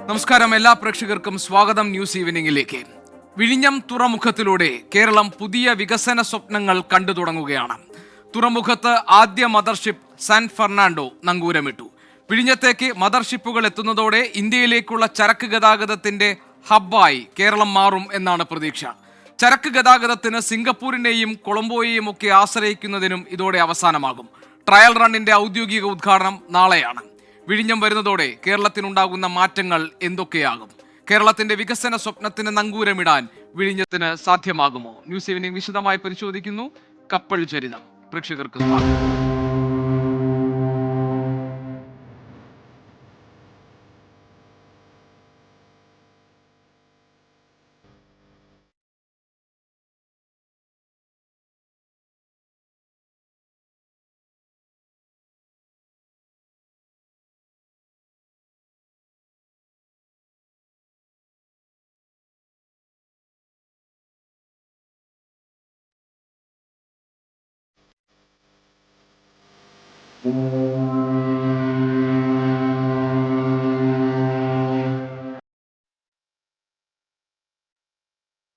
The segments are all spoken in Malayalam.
നമസ്കാരം, എല്ലാ പ്രേക്ഷകർക്കും സ്വാഗതം ന്യൂസ് ഈവനിംഗിലേക്ക്. വിഴിഞ്ഞം തുറമുഖത്തിലൂടെ കേരളം പുതിയ വികസന സ്വപ്നങ്ങൾ കണ്ടു തുടങ്ങുകയാണ്. തുറമുഖത്ത് ആദ്യ മദർഷിപ്പ് സാൻ ഫെർണാണ്ടോ നങ്കൂരമിട്ടു. വിഴിഞ്ഞത്തേക്ക് മദർഷിപ്പുകൾ എത്തുന്നതോടെ ഇന്ത്യയിലേക്കുള്ള ചരക്ക് ഗതാഗതത്തിന്റെ ഹബ്ബായി കേരളം മാറും എന്നാണ് പ്രതീക്ഷ. ചരക്ക് ഗതാഗതത്തിന് സിംഗപ്പൂരിനെയും കൊളംബോയെയും ഒക്കെ ആശ്രയിക്കുന്നതിനും ഇതോടെ അവസാനമാകും. ട്രയൽ റണ്ണിന്റെ ഔദ്യോഗിക ഉദ്ഘാടനം നാളെയാണ്. വിഴിഞ്ഞം വരുന്നതോടെ കേരളത്തിനുണ്ടാകുന്ന മാറ്റങ്ങൾ എന്തൊക്കെയാകും? കേരളത്തിന്റെ വികസന സ്വപ്നത്തിന് നങ്കൂരമിടാൻ വിഴിഞ്ഞത്തിന് സാധ്യമാകുമോ? ന്യൂസ് ഈവനിംഗ് വിശദമായി പരിശോധിക്കുന്നു. കപ്പൽ ചരിതം. പ്രേക്ഷകർക്ക് സ്വാഗതം.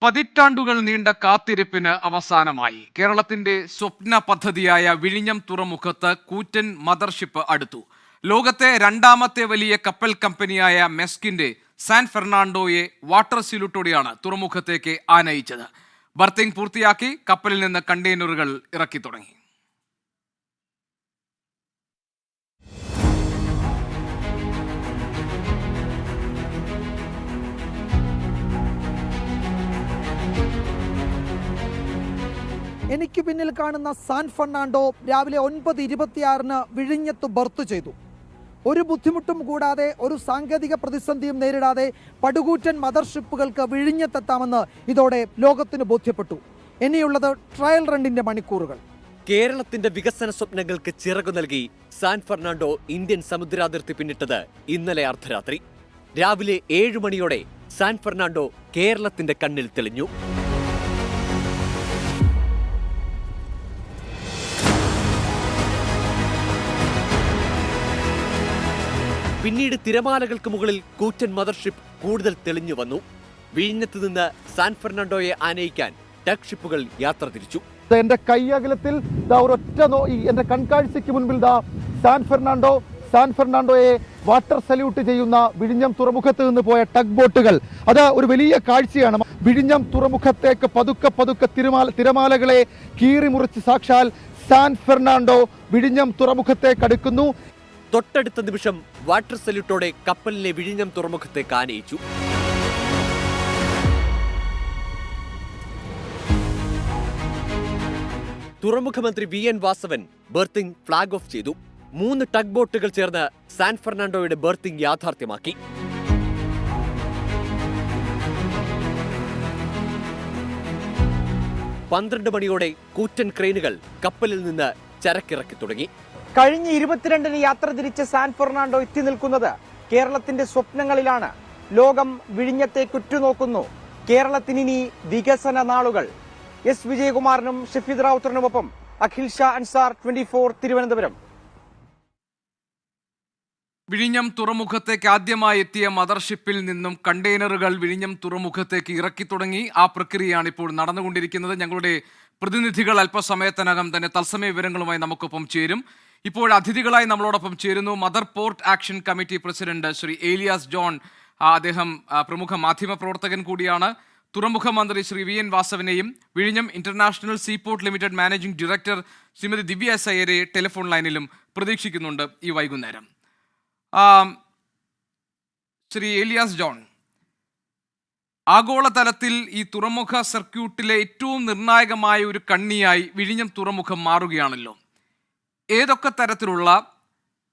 പതിറ്റാണ്ടുകൾ നീണ്ട കാത്തിരിപ്പിന് അവസാനമായി. കേരളത്തിന്റെ സ്വപ്ന പദ്ധതിയായ വിഴിഞ്ഞം തുറമുഖത്ത് കൂറ്റൻ മദർഷിപ്പ് അടുത്തു. ലോകത്തെ രണ്ടാമത്തെ വലിയ കപ്പൽ കമ്പനിയായ മെസ്കിന്റെ സാൻ ഫെർണാണ്ടോയെ വാട്ടർ സല്യൂട്ടോടെയാണ് തുറമുഖത്തേക്ക് ആനയിച്ചത്. ബർത്തിങ് പൂർത്തിയാക്കി കപ്പലിൽ നിന്ന് കണ്ടെയ്നറുകൾ ഇറക്കി തുടങ്ങി. എനിക്ക് പിന്നിൽ കാണുന്ന സാൻ ഫെർണാണ്ടോ രാവിലെ 9:26 വിഴിഞ്ഞത്ത് ബർത്ത് ചെയ്തു. ഒരു ബുദ്ധിമുട്ടും കൂടാതെ, ഒരു സാങ്കേതിക പ്രതിസന്ധിയും നേരിടാതെ പടുകൂറ്റൻ മദർഷിപ്പുകൾക്ക് വിഴിഞ്ഞത്തെത്താമെന്ന് ഇതോടെ ലോകത്തിന് ബോധ്യപ്പെട്ടു. ഇനിയുള്ളത് ട്രയൽ റണ്ണിന്റെ മണിക്കൂറുകൾ. കേരളത്തിന്റെ വികസന സ്വപ്നങ്ങൾക്ക് ചിറകു നൽകി സാൻ ഫെർണാണ്ടോ ഇന്ത്യൻ സമുദ്രാതിർത്തി പിന്നിട്ടത് ഇന്നലെ അർദ്ധരാത്രി. രാവിലെ 7 മണിയോടെ സാൻ ഫെർണാണ്ടോ കേരളത്തിന്റെ കണ്ണിൽ തെളിഞ്ഞു. പിന്നീട് തിരമാലകൾക്ക് മുകളിൽ കൂറ്റൻ മദർഷിപ്പ് കൂടുതൽ തെളിഞ്ഞു വന്നു. വിഴിഞ്ഞത്ത് നിന്ന് സാൻ ഫെർണാണ്ടോയെ ആനയിക്കാൻ ടഗ് ഷിപ്പുകൾ യാത്ര തിരിച്ചു. എന്റെ കൈയകലത്തിൽ ഒരൊറ്റ എന്റെ കൺകാഴ്ചയ്ക്ക് മുൻപിൽ സാൻ ഫെർണാണ്ടോയെ വാട്ടർ സല്യൂട്ട് ചെയ്യുന്ന വിഴിഞ്ഞം തുറമുഖത്ത് നിന്ന് പോയ ടഗ് ബോട്ടുകൾ, അത് ഒരു വലിയ കാഴ്ചയാണ്. വിഴിഞ്ഞം തുറമുഖത്തേക്ക് പതുക്കെ പതുക്കെ തിരമാലകളെ കീറിമുറിച്ച് സാക്ഷാൽ സാൻ ഫെർണാണ്ടോ വിഴിഞ്ഞം തുറമുഖത്തേക്ക് അടുക്കുന്നു. തൊട്ടടുത്ത നിമിഷം വാട്ടർ സല്യൂട്ടോടെ കപ്പലിനെ വിഴിഞ്ഞം തുറമുഖത്തേക്ക് ആനയിച്ചു. തുറമുഖ മന്ത്രി VN Vasavan birthing flag off ചെയ്തു. 3 ടഗ് ബോട്ടുകൾ ചേർന്ന് സാൻ ഫെർണാണ്ടോയുടെ ബർത്തിങ് യാഥാർത്ഥ്യമാക്കി. പന്ത്രണ്ട് മണിയോടെ കൂറ്റൻ ക്രെയിനുകൾ കപ്പലിൽ നിന്ന് ചരക്കിറക്കി തുടങ്ങി. കഴിഞ്ഞ 22-ന് യാത്ര തിരിച്ച് സാൻ ഫെർണാണ്ടോ എത്തി നിൽക്കുന്നത് കേരളത്തിന്റെ സ്വപ്നങ്ങളിലാണ്. ലോകം വിഴിഞ്ഞത്തേക്ക് ഉറ്റുനോക്കുന്നു. കേരളത്തിനി വികസന നാളുകൾ. S വിജയകുമാറിനും ഷഫീദ് റാവുത്തറിനുമൊപ്പം അഖിൽ ഷാ അൻസാർ, 24 തിരുവനന്തപുരം. വിഴിഞ്ഞം തുറമുഖത്തേക്ക് ആദ്യമായി എത്തിയ മദർഷിപ്പിൽ നിന്നും കണ്ടെയ്നറുകൾ വിഴിഞ്ഞം തുറമുഖത്തേക്ക് ഇറക്കി തുടങ്ങി. ആ പ്രക്രിയയാണ് ഇപ്പോൾ നടന്നുകൊണ്ടിരിക്കുന്നത്. ഞങ്ങളുടെ പ്രതിനിധികൾ അല്പസമയത്തിനകം തന്നെ തത്സമയ വിവരങ്ങളുമായി നമുക്കൊപ്പം ചേരും. ഇപ്പോൾ അതിഥികളായി നമ്മളോടൊപ്പം ചേരുന്നു mother port action committee president Shri Elias John. അദ്ദേഹം പ്രമുഖ മാധ്യമ പ്രവർത്തകൻ കൂടിയാണ്. തുറമുഖ മന്ത്രി ശ്രീ VN വാസവനെയും വിഴിഞ്ഞം international seaport limited managing director Shrimati Divya സയ്യരെ ടെലിഫോൺ ലൈനിലും പ്രതീക്ഷിക്കുന്നുണ്ട് ഈ വൈകുന്നേരം. ശ്രീ ഏലിയാസ് ജോൺ, ആഗോളതലത്തിൽ ഈ തുറമുഖ സർക്യൂട്ടിലെ ഏറ്റവും നിർണായകമായ ഒരു കണ്ണിയായി വിഴിഞ്ഞം തുറമുഖം മാറുകയാണല്ലോ. ഏതൊക്കെ തരത്തിലുള്ള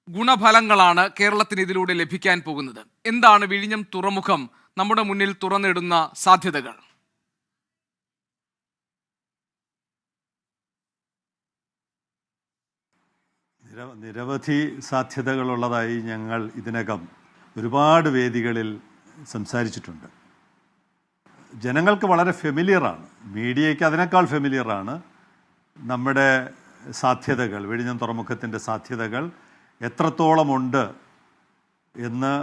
ഗുണഫലങ്ങളാണ് കേരളത്തിന് ഇതിലൂടെ ലഭിക്കാൻ പോകുന്നത്? എന്താണ് വിഴിഞ്ഞം തുറമുഖം നമ്മുടെ മുന്നിൽ തുറന്നിടുന്ന സാധ്യതകൾ? നിരവധി സാധ്യതകളുള്ളതായി ഞങ്ങൾ ഇതിനകം ഒരുപാട് വേദികളിൽ സംസാരിച്ചിട്ടുണ്ട്. ജനങ്ങൾക്ക് വളരെ ഫെമിലിയറാണ്, മീഡിയയ്ക്ക് അതിനേക്കാൾ ഫെമിലിയറാണ് നമ്മുടെ സാധ്യതകൾ, വിഴിഞ്ഞം തുറമുഖത്തിൻ്റെ സാധ്യതകൾ എത്രത്തോളമുണ്ട് എന്ന്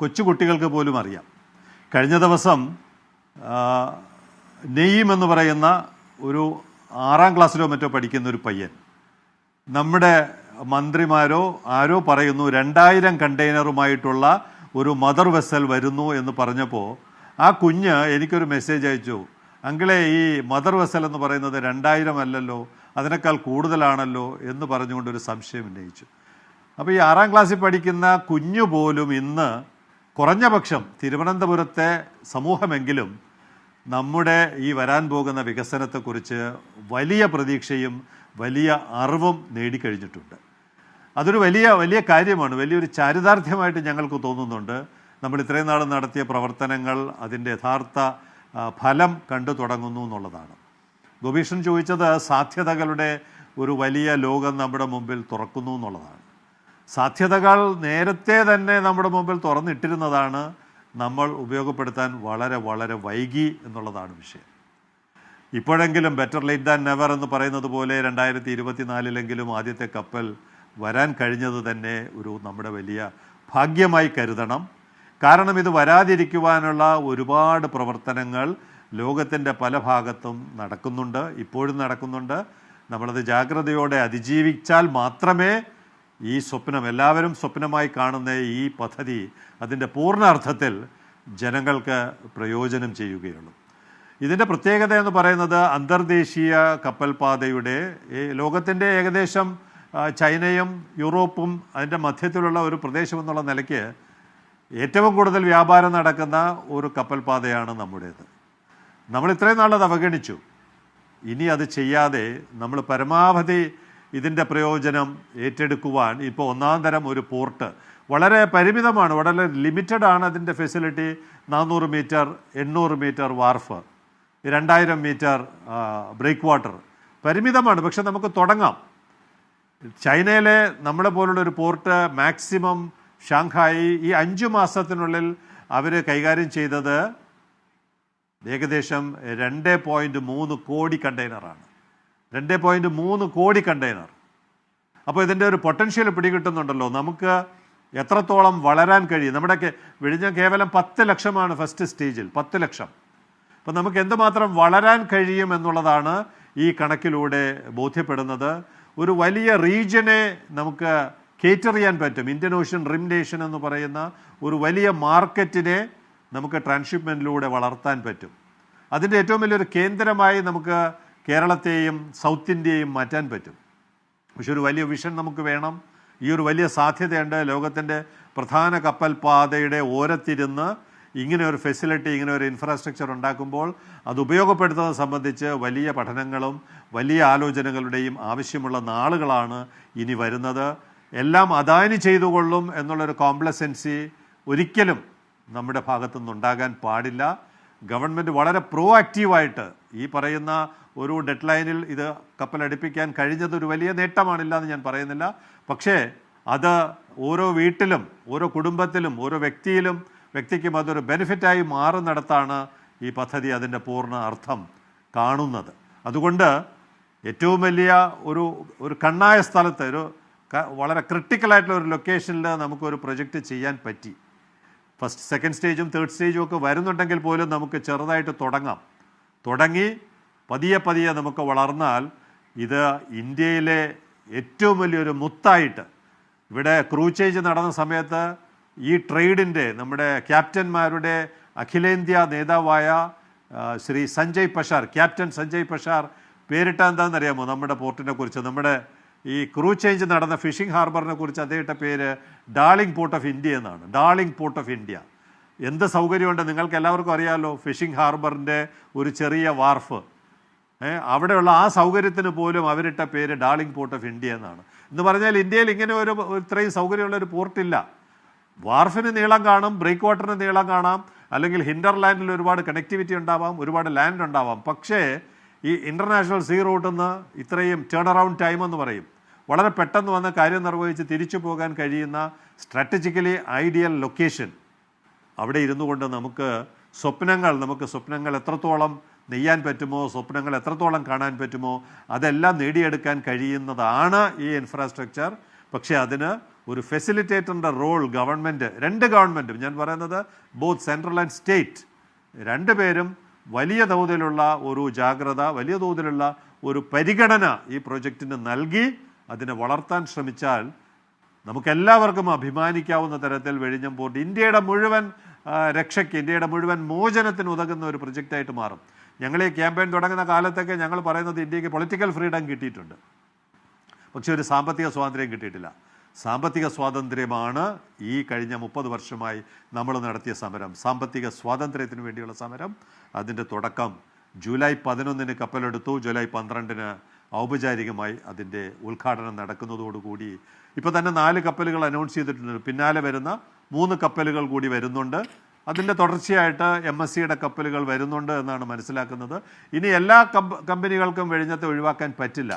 കൊച്ചുകുട്ടികൾക്ക് പോലും അറിയാം. കഴിഞ്ഞ ദിവസം നെയ്യം എന്ന് പറയുന്ന ഒരു 6ാം ക്ലാസ്സിലോ മറ്റോ പഠിക്കുന്ന ഒരു പയ്യൻ നമ്മുടെ മന്ത്രിമാരോ ആരോ പറയുന്നു 2000 കണ്ടെയ്നറുമായിട്ടുള്ള ഒരു മദർ വെസൽ വരുന്നു എന്ന് പറഞ്ഞപ്പോൾ ആ കുഞ്ഞ് എനിക്കൊരു മെസ്സേജ് അയച്ചു, അങ്കിളെ ഈ മദർ വെസൽ എന്ന് പറയുന്നത് 2000 അല്ലല്ലോ, അതിനേക്കാൾ കൂടുതലാണല്ലോ എന്ന് പറഞ്ഞുകൊണ്ടൊരു സംശയം ഉന്നയിച്ചു. അപ്പോൾ ഈ 6ാം ക്ലാസ്സിൽ പഠിക്കുന്ന കുഞ്ഞു പോലും ഇന്ന് കുറഞ്ഞ പക്ഷം തിരുവനന്തപുരത്തെ സമൂഹമെങ്കിലും നമ്മുടെ ഈ വരാൻ പോകുന്ന വികസനത്തെക്കുറിച്ച് വലിയ പ്രതീക്ഷയും വലിയ അറിവും നേടിക്കഴിഞ്ഞിട്ടുണ്ട്. അതൊരു വലിയ കാര്യമാണ്, വലിയൊരു ചാരിതാർത്ഥ്യമായിട്ട് ഞങ്ങൾക്ക് തോന്നുന്നുണ്ട്. നമ്മൾ ഇത്രയും നാൾ നടത്തിയ പ്രവർത്തനങ്ങൾ അതിൻ്റെ യഥാർത്ഥ ഫലം കണ്ടു തുടങ്ങുന്നു എന്നുള്ളതാണ്. ഗോപീഷൻ ചോദിച്ചത് സാധ്യതകളുടെ ഒരു വലിയ ലോകം നമ്മുടെ മുമ്പിൽ തുറക്കുന്നു എന്നുള്ളതാണ്. സാധ്യതകൾ നേരത്തെ തന്നെ നമ്മുടെ മുമ്പിൽ തുറന്നിട്ടിരുന്നതാണ്, നമ്മൾ ഉപയോഗപ്പെടുത്താൻ വളരെ വൈകി എന്നുള്ളതാണ് വിഷയം. ഇപ്പോഴെങ്കിലും ബെറ്റർ ലേറ്റ് ദാൻ നെവർ എന്ന് പറയുന്നത് പോലെ 2024 ആദ്യത്തെ കപ്പൽ വരാൻ കഴിഞ്ഞത് തന്നെ നമ്മുടെ വലിയ ഭാഗ്യമായി കരുതണം. കാരണം ഇത് വരാതിരിക്കുവാനുള്ള ഒരുപാട് പ്രവർത്തനങ്ങൾ ലോകത്തിൻ്റെ പല ഭാഗത്തും നടക്കുന്നുണ്ട്, ഇപ്പോഴും നടക്കുന്നുണ്ട്. നമ്മളത് ജാഗ്രതയോടെ അതിജീവിച്ചാൽ മാത്രമേ ഈ സ്വപ്നം, എല്ലാവരും സ്വപ്നമായി കാണുന്ന ഈ പദ്ധതി അതിൻ്റെ പൂർണ്ണ അർത്ഥത്തിൽ ജനങ്ങൾക്ക് പ്രയോജനം ചെയ്യുകയുള്ളൂ. ഇതിൻ്റെ പ്രത്യേകത എന്ന് പറയുന്നത് അന്തർദേശീയ കപ്പൽപാതയുടെ ലോകത്തിൻ്റെ ഏകദേശം ചൈനയും യൂറോപ്പും അതിൻ്റെ മധ്യത്തിലുള്ള ഒരു പ്രദേശം എന്നുള്ള നിലയ്ക്ക് ഏറ്റവും കൂടുതൽ വ്യാപാരം നടക്കുന്ന ഒരു കപ്പൽപാതയാണ് നമ്മുടേത്. നമ്മൾ ഇത്രയും നാളത് അവഗണിച്ചു. ഇനി അത് ചെയ്യാതെ നമ്മൾ പരമാവധി ഇതിൻ്റെ പ്രയോജനം ഏറ്റെടുക്കുവാൻ ഇപ്പോൾ 1ാം തരം ഒരു പോർട്ട് വളരെ പരിമിതമാണ്, വളരെ ലിമിറ്റഡാണ് അതിൻ്റെ facility. 400 metre 800 metre wharf, 2000 metre break water പരിമിതമാണ്. പക്ഷെ നമുക്ക് തുടങ്ങാം. ചൈനയിലെ നമ്മളെ പോലുള്ളൊരു പോർട്ട് മാക്സിമം ഷാങ്ഹായി ഈ 5 മാസത്തിനുള്ളിൽ അവർ കൈകാര്യം ചെയ്തത് ഏകദേശം 2.3 കോടി കണ്ടെയ്നറാണ്. 2.3 കോടി കണ്ടെയ്നർ. അപ്പോൾ ഇതിൻ്റെ ഒരു പൊട്ടൻഷ്യൽ പിടികിട്ടുന്നുണ്ടല്ലോ, നമുക്ക് എത്രത്തോളം വളരാൻ കഴിയും. നമ്മുടെ വിഴിഞ്ഞം കേവലം 10 ലക്ഷമാണ് ഫസ്റ്റ് സ്റ്റേജിൽ, 10 ലക്ഷം. അപ്പം നമുക്ക് എന്തുമാത്രം വളരാൻ കഴിയും എന്നുള്ളതാണ് ഈ കണക്കിലൂടെ ബോധ്യപ്പെടുന്നത്. ഒരു വലിയ റീജിയനെ നമുക്ക് കേറ്റർ ചെയ്യാൻ പറ്റും. ഇന്ത്യൻ ഓഷ്യൻ റിം നേഷൻ എന്ന് പറയുന്ന ഒരു വലിയ മാർക്കറ്റിനെ നമുക്ക് ട്രാൻസ്ഷിപ്മെൻറ്റിലൂടെ വളർത്താൻ പറ്റും. അതിൻ്റെ ഏറ്റവും വലിയൊരു കേന്ദ്രമായി നമുക്ക് കേരളത്തെയും സൗത്ത് ഇന്ത്യയും മാറ്റാൻ പറ്റും. പക്ഷെ ഒരു വലിയ വിഷൻ നമുക്ക് വേണം. ഈ ഒരു വലിയ സാധ്യതയുണ്ട്. ലോകത്തിൻ്റെ പ്രധാന കപ്പൽ പാതയുടെ ഓരത്തിരുന്ന് ഇങ്ങനെ ഒരു ഫെസിലിറ്റി, ഇങ്ങനെ ഒരു ഇൻഫ്രാസ്ട്രക്ചർ ഉണ്ടാക്കുമ്പോൾ അത് ഉപയോഗപ്പെടുത്തുന്നത് സംബന്ധിച്ച് വലിയ പഠനങ്ങളും വലിയ ആലോചനകളുടെയും ആവശ്യമുള്ള നാളുകളാണ് ഇനി വരുന്നത്. എല്ലാം അദാനി ചെയ്തുകൊള്ളും എന്നുള്ളൊരു കോംപ്ലസൻസി ഒരിക്കലും നമ്മുടെ ഭാഗത്തുനിന്നുണ്ടാകാൻ പാടില്ല. ഗവൺമെൻറ് വളരെ പ്രോ ആക്റ്റീവായിട്ട് ഈ പറയുന്ന ഒരു ഡെഡ് ലൈനിൽ ഇത് കപ്പലടിപ്പിക്കാൻ കഴിഞ്ഞത് ഒരു വലിയ നേട്ടമാണില്ല എന്ന് ഞാൻ പറയുന്നില്ല. പക്ഷേ അത് ഓരോ വീട്ടിലും ഓരോ കുടുംബത്തിലും ഓരോ വ്യക്തിക്കും അതൊരു ബെനിഫിറ്റായി മാറുന്നിടത്താണ് ഈ പദ്ധതി അതിൻ്റെ പൂർണ്ണ അർത്ഥം കാണുന്നത്. അതുകൊണ്ട് ഏറ്റവും വലിയ ഒരു കണ്ണായ സ്ഥലത്ത് വളരെ ക്രിട്ടിക്കലായിട്ടുള്ള ഒരു ലൊക്കേഷനിൽ നമുക്കൊരു പ്രൊജക്റ്റ് ചെയ്യാൻ പറ്റി. ഫസ്റ്റ് സെക്കൻഡ് സ്റ്റേജും തേർഡ് സ്റ്റേജും ഒക്കെ വരുന്നുണ്ടെങ്കിൽ പോലും നമുക്ക് ചെറുതായിട്ട് തുടങ്ങി പതിയെ നമുക്ക് വളർന്നാൽ ഇത് ഇന്ത്യയിലെ ഏറ്റവും വലിയൊരു മുത്തായിട്ട്, ഇവിടെ ക്രൂ ചേഞ്ച് നടന്ന സമയത്ത് ഈ ട്രേഡിൻ്റെ നമ്മുടെ ക്യാപ്റ്റന്മാരുടെ അഖിലേന്ത്യാ നേതാവായ ശ്രീ സഞ്ജയ് പഷാർ, ക്യാപ്റ്റൻ സഞ്ജയ് പഷാർ പേരിട്ട എന്താണെന്നറിയാമോ? നമ്മുടെ പോർട്ടിനെ കുറിച്ച്, നമ്മുടെ ഈ ക്രൂ ചേഞ്ച് നടന്ന ഫിഷിംഗ് ഹാർബറിനെ കുറിച്ച് അദ്ദേഹത്തെ പേര് ഡാർലിംഗ് പോർട്ട് ഓഫ് ഇന്ത്യ എന്നാണ്. Darling port of India. എന്ത് സൗകര്യമുണ്ട് നിങ്ങൾക്ക് എല്ലാവർക്കും അറിയാമല്ലോ. ഫിഷിംഗ് ഹാർബറിൻ്റെ ഒരു ചെറിയ വാർഫ്, അവിടെയുള്ള ആ സൗകര്യത്തിന് പോലും അവരിട്ട പേര് ഡാർലിംഗ് പോർട്ട് ഓഫ് ഇന്ത്യ എന്നാണ്. എന്ന് പറഞ്ഞാൽ ഇന്ത്യയിൽ ഇങ്ങനെ ഇത്രയും സൗകര്യമുള്ളൊരു പോർട്ടില്ല. വാർഫിന് നീളം കാണും, ബ്രേക്ക് വാട്ടറിന് നീളം കാണാം, അല്ലെങ്കിൽ ഹിൻഡർലാൻഡിൽ ഒരുപാട് കണക്ടിവിറ്റി ഉണ്ടാവാം, ഒരുപാട് ലാൻഡ് ഉണ്ടാവാം. പക്ഷേ ഈ ഇൻ്റർനാഷണൽ സീ റൂട്ടിൽ നിന്ന് ഇത്രയും ടേൺ അറൗണ്ട് ടൈം എന്ന് പറയും, വളരെ പെട്ടെന്ന് വന്ന് കാര്യം നിർവഹിച്ച് തിരിച്ചു പോകാൻ കഴിയുന്ന സ്ട്രാറ്റജിക്കലി ഐഡിയൽ ലൊക്കേഷൻ. അവിടെ ഇരുന്നു കൊണ്ട് നമുക്ക് സ്വപ്നങ്ങൾ എത്രത്തോളം നെയ്യാൻ പറ്റുമോ, സ്വപ്നങ്ങൾ എത്രത്തോളം കാണാൻ പറ്റുമോ, അതെല്ലാം നേടിയെടുക്കാൻ കഴിയുന്നതാണ് ഈ ഇൻഫ്രാസ്ട്രക്ചർ. പക്ഷേ അതിന് ഒരു ഫെസിലിറ്റേറ്ററിൻ്റെ റോൾ രണ്ട് ഗവൺമെൻറ്റും ഞാൻ പറയുന്നത് ബോത്ത് സെൻട്രൽ ആൻഡ് സ്റ്റേറ്റ് രണ്ടുപേരും വലിയ തോതിലുള്ള ഒരു ജാഗ്രത, വലിയ തോതിലുള്ള ഒരു പരിഗണന ഈ പ്രോജക്റ്റിന് നൽകി അതിനെ വളർത്താൻ ശ്രമിച്ചാൽ നമുക്കെല്ലാവർക്കും അഭിമാനിക്കാവുന്ന തരത്തിൽ വിഴിഞ്ഞം പോർട്ട് ഇന്ത്യയുടെ മുഴുവൻ രക്ഷയ്ക്ക്, ഇന്ത്യയുടെ മുഴുവൻ മോചനത്തിന് ഉതകുന്ന ഒരു പ്രൊജക്റ്റായിട്ട് മാറും. ഞങ്ങൾ ഈ ക്യാമ്പയിൻ തുടങ്ങുന്ന കാലത്തൊക്കെ ഞങ്ങൾ പറയുന്നത് ഇന്ത്യക്ക് പൊളിറ്റിക്കൽ ഫ്രീഡം കിട്ടിയിട്ടുണ്ട്, പക്ഷേ ഒരു സാമ്പത്തിക സ്വാതന്ത്ര്യം കിട്ടിയിട്ടില്ല. സാമ്പത്തിക സ്വാതന്ത്ര്യമാണ് ഈ കഴിഞ്ഞ 30 വർഷമായി നമ്മൾ നടത്തിയ സമരം. സാമ്പത്തിക സ്വാതന്ത്ര്യത്തിന് വേണ്ടിയുള്ള സമരം. അതിൻ്റെ തുടക്കം ജൂലൈ 11 കപ്പലെടുത്തു. ജൂലൈ 12 ഔപചാരികമായി അതിൻ്റെ ഉദ്ഘാടനം നടക്കുന്നതോടുകൂടി ഇപ്പോൾ തന്നെ 4 കപ്പലുകൾ അനൗൺസ് ചെയ്തിട്ടുണ്ട്. പിന്നാലെ വരുന്ന 3 കപ്പലുകൾ കൂടി വരുന്നുണ്ട്. അതിൻ്റെ തുടർച്ചയായിട്ട് MSCയുടെ കപ്പലുകൾ വരുന്നുണ്ട് എന്നാണ് മനസ്സിലാക്കുന്നത്. ഇനി എല്ലാ കമ്പനികൾക്കും വിഴിഞ്ഞത്തെ ഒഴിവാക്കാൻ പറ്റില്ല.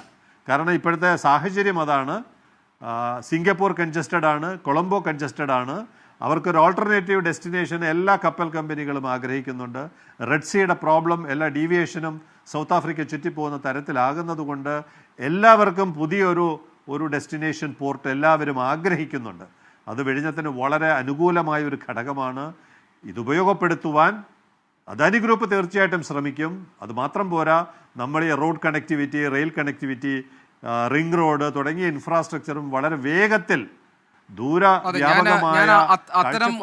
കാരണം ഇപ്പോഴത്തെ സാഹചര്യം അതാണ്. സിംഗപ്പൂർ കൺജസ്റ്റഡ് ആണ്, കൊളംബോ കൺജസ്റ്റഡ് ആണ്. അവർക്കൊരു ഓൾട്ടർനേറ്റീവ് ഡെസ്റ്റിനേഷൻ എല്ലാ കപ്പൽ കമ്പനികളും ആഗ്രഹിക്കുന്നുണ്ട്. റെഡ് സീയുടെ പ്രോബ്ലം എല്ലാ ഡീവിയേഷനും സൗത്ത് ആഫ്രിക്ക ചുറ്റിപ്പോകുന്ന തരത്തിലാകുന്നത് കൊണ്ട് എല്ലാവർക്കും പുതിയൊരു ഡെസ്റ്റിനേഷൻ പോർട്ട് എല്ലാവരും ആഗ്രഹിക്കുന്നുണ്ട്. അത് വിഴിഞ്ഞത്തിന് വളരെ അനുകൂലമായ ഒരു ഘടകമാണ്. ഇതുപയോഗപ്പെടുത്തുവാൻ അദാനി ഗ്രൂപ്പ് തീർച്ചയായിട്ടും ശ്രമിക്കും. അതുമാത്രം പോരാ, നമ്മൾ ഈ road connectivity, rail connectivity, ring road തുടങ്ങിയ ഇൻഫ്രാസ്ട്രക്ചറും വളരെ വേഗത്തിൽ അത്തരം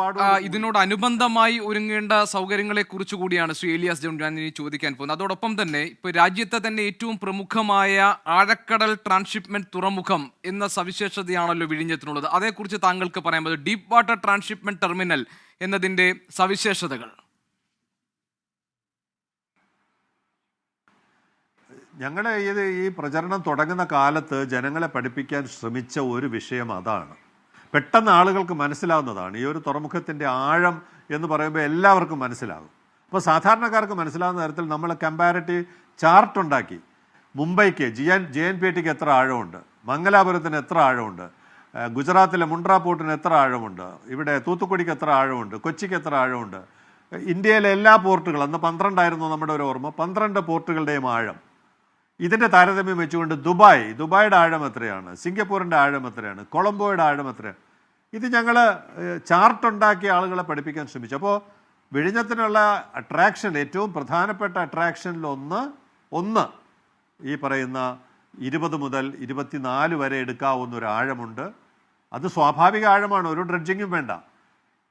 ഇതിനോടനുബന്ധമായി ഒരുങ്ങേണ്ട സൗകര്യങ്ങളെ കുറിച്ച് കൂടിയാണ് ശ്രീ ഏലിയാസ് ജോൺ ഞാൻ ഇനി ചോദിക്കാൻ പോകുന്നത്. അതോടൊപ്പം തന്നെ ഇപ്പോൾ രാജ്യത്തെ തന്നെ ഏറ്റവും പ്രമുഖമായ ആഴക്കടൽ ട്രാൻസ്ഷിപ്മെന്റ് തുറമുഖം എന്ന സവിശേഷതയാണല്ലോ വിഴിഞ്ഞത്തിനുള്ളത്. അതേക്കുറിച്ച് താങ്കൾക്ക് പറയാൻ പറ്റും. ഡീപ്പ് വാട്ടർ ട്രാൻസ്ഷിപ്മെന്റ് ടെർമിനൽ എന്നതിന്റെ സവിശേഷതകൾ. ഞങ്ങൾ ഈ പ്രചരണം തുടങ്ങുന്ന കാലത്ത് ജനങ്ങളെ പഠിപ്പിക്കാൻ ശ്രമിച്ച ഒരു വിഷയം അതാണ്. പെട്ടെന്ന് ആളുകൾക്ക് മനസ്സിലാവുന്നതാണ്. ഈ ഒരു തുറമുഖത്തിൻ്റെ ആഴം എന്ന് പറയുമ്പോൾ എല്ലാവർക്കും മനസ്സിലാകും. അപ്പോൾ സാധാരണക്കാർക്ക് മനസ്സിലാവുന്ന തരത്തിൽ നമ്മൾ കമ്പാരിറ്റീവ് ചാർട്ട് ഉണ്ടാക്കി. മുംബൈക്ക് JNPTക്ക് എത്ര ആഴമുണ്ട്, മംഗലാപുരത്തിന് എത്ര ആഴമുണ്ട്, ഗുജറാത്തിലെ മുണ്ട്ര പോർട്ടിന് എത്ര ആഴമുണ്ട്, ഇവിടെ തൂത്തുക്കുടിക്ക് എത്ര ആഴമുണ്ട്, കൊച്ചിക്ക് എത്ര ആഴമുണ്ട്, ഇന്ത്യയിലെ എല്ലാ പോർട്ടുകൾ അന്ന് 12 ആയിരുന്നു നമ്മുടെ ഒരു ഓർമ്മ, 12 പോർട്ടുകളുടെയും ആഴം. ഇതിൻ്റെ താരതമ്യം വെച്ചുകൊണ്ട് ദുബായിയുടെ ആഴം എത്രയാണ്, സിംഗപ്പൂരിൻ്റെ ആഴം എത്രയാണ്, കൊളംബോയുടെ ആഴം എത്രയാണ്, ഇത് ഞങ്ങൾ ചാർട്ടുണ്ടാക്കി ആളുകളെ പഠിപ്പിക്കാൻ ശ്രമിച്ചു. അപ്പോൾ വിഴിഞ്ഞത്തിനുള്ള അട്രാക്ഷൻ, ഏറ്റവും പ്രധാനപ്പെട്ട അട്രാക്ഷനിലൊന്ന് ഈ പറയുന്ന 20 മുതൽ 24 വരെ എടുക്കാവുന്ന ഒരു ആഴമുണ്ട്. അത് സ്വാഭാവിക ആഴമാണ്, ഒരു ഡ്രഡ്ജിങ്ങും വേണ്ട.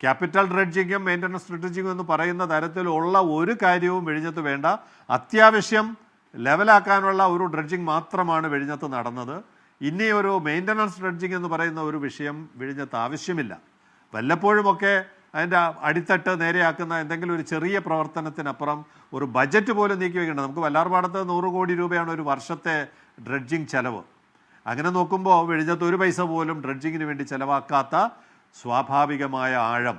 ക്യാപിറ്റൽ ഡ്രഡ്ജിങ്ങും മെയിൻ്റനൻസ് ഡ്രഡ്ജിങ്ങും എന്ന് പറയുന്ന തരത്തിലുള്ള ഒരു കാര്യവും വിഴിഞ്ഞത്ത് വേണ്ട. അത്യാവശ്യം ലെവലാക്കാനുള്ള ഒരു ഡ്രഡ്ജിങ് മാത്രമാണ് വിഴിഞ്ഞത്ത് നടന്നത്. ഇനി ഒരു മെയിൻ്റനൻസ് ഡ്രഡ്ജിങ് എന്ന് പറയുന്ന ഒരു വിഷയം വിഴിഞ്ഞത്ത് ആവശ്യമില്ല. വല്ലപ്പോഴുമൊക്കെ അതിൻ്റെ അടിത്തട്ട് നേരെയാക്കുന്ന എന്തെങ്കിലും ഒരു ചെറിയ പ്രവർത്തനത്തിനപ്പുറം ഒരു ബജറ്റ് പോലും നീക്കി വയ്ക്കേണ്ടത്. നമുക്ക് വല്ലാർപാടത്ത് 100 കോടി രൂപയാണ് ഒരു വർഷത്തെ ഡ്രഡ്ജിങ് ചെലവ്. അങ്ങനെ നോക്കുമ്പോൾ വിഴിഞ്ഞത്ത് ഒരു പൈസ പോലും ഡ്രഡ്ജിങ്ങിന് വേണ്ടി ചെലവാക്കാത്ത സ്വാഭാവികമായ ആഴം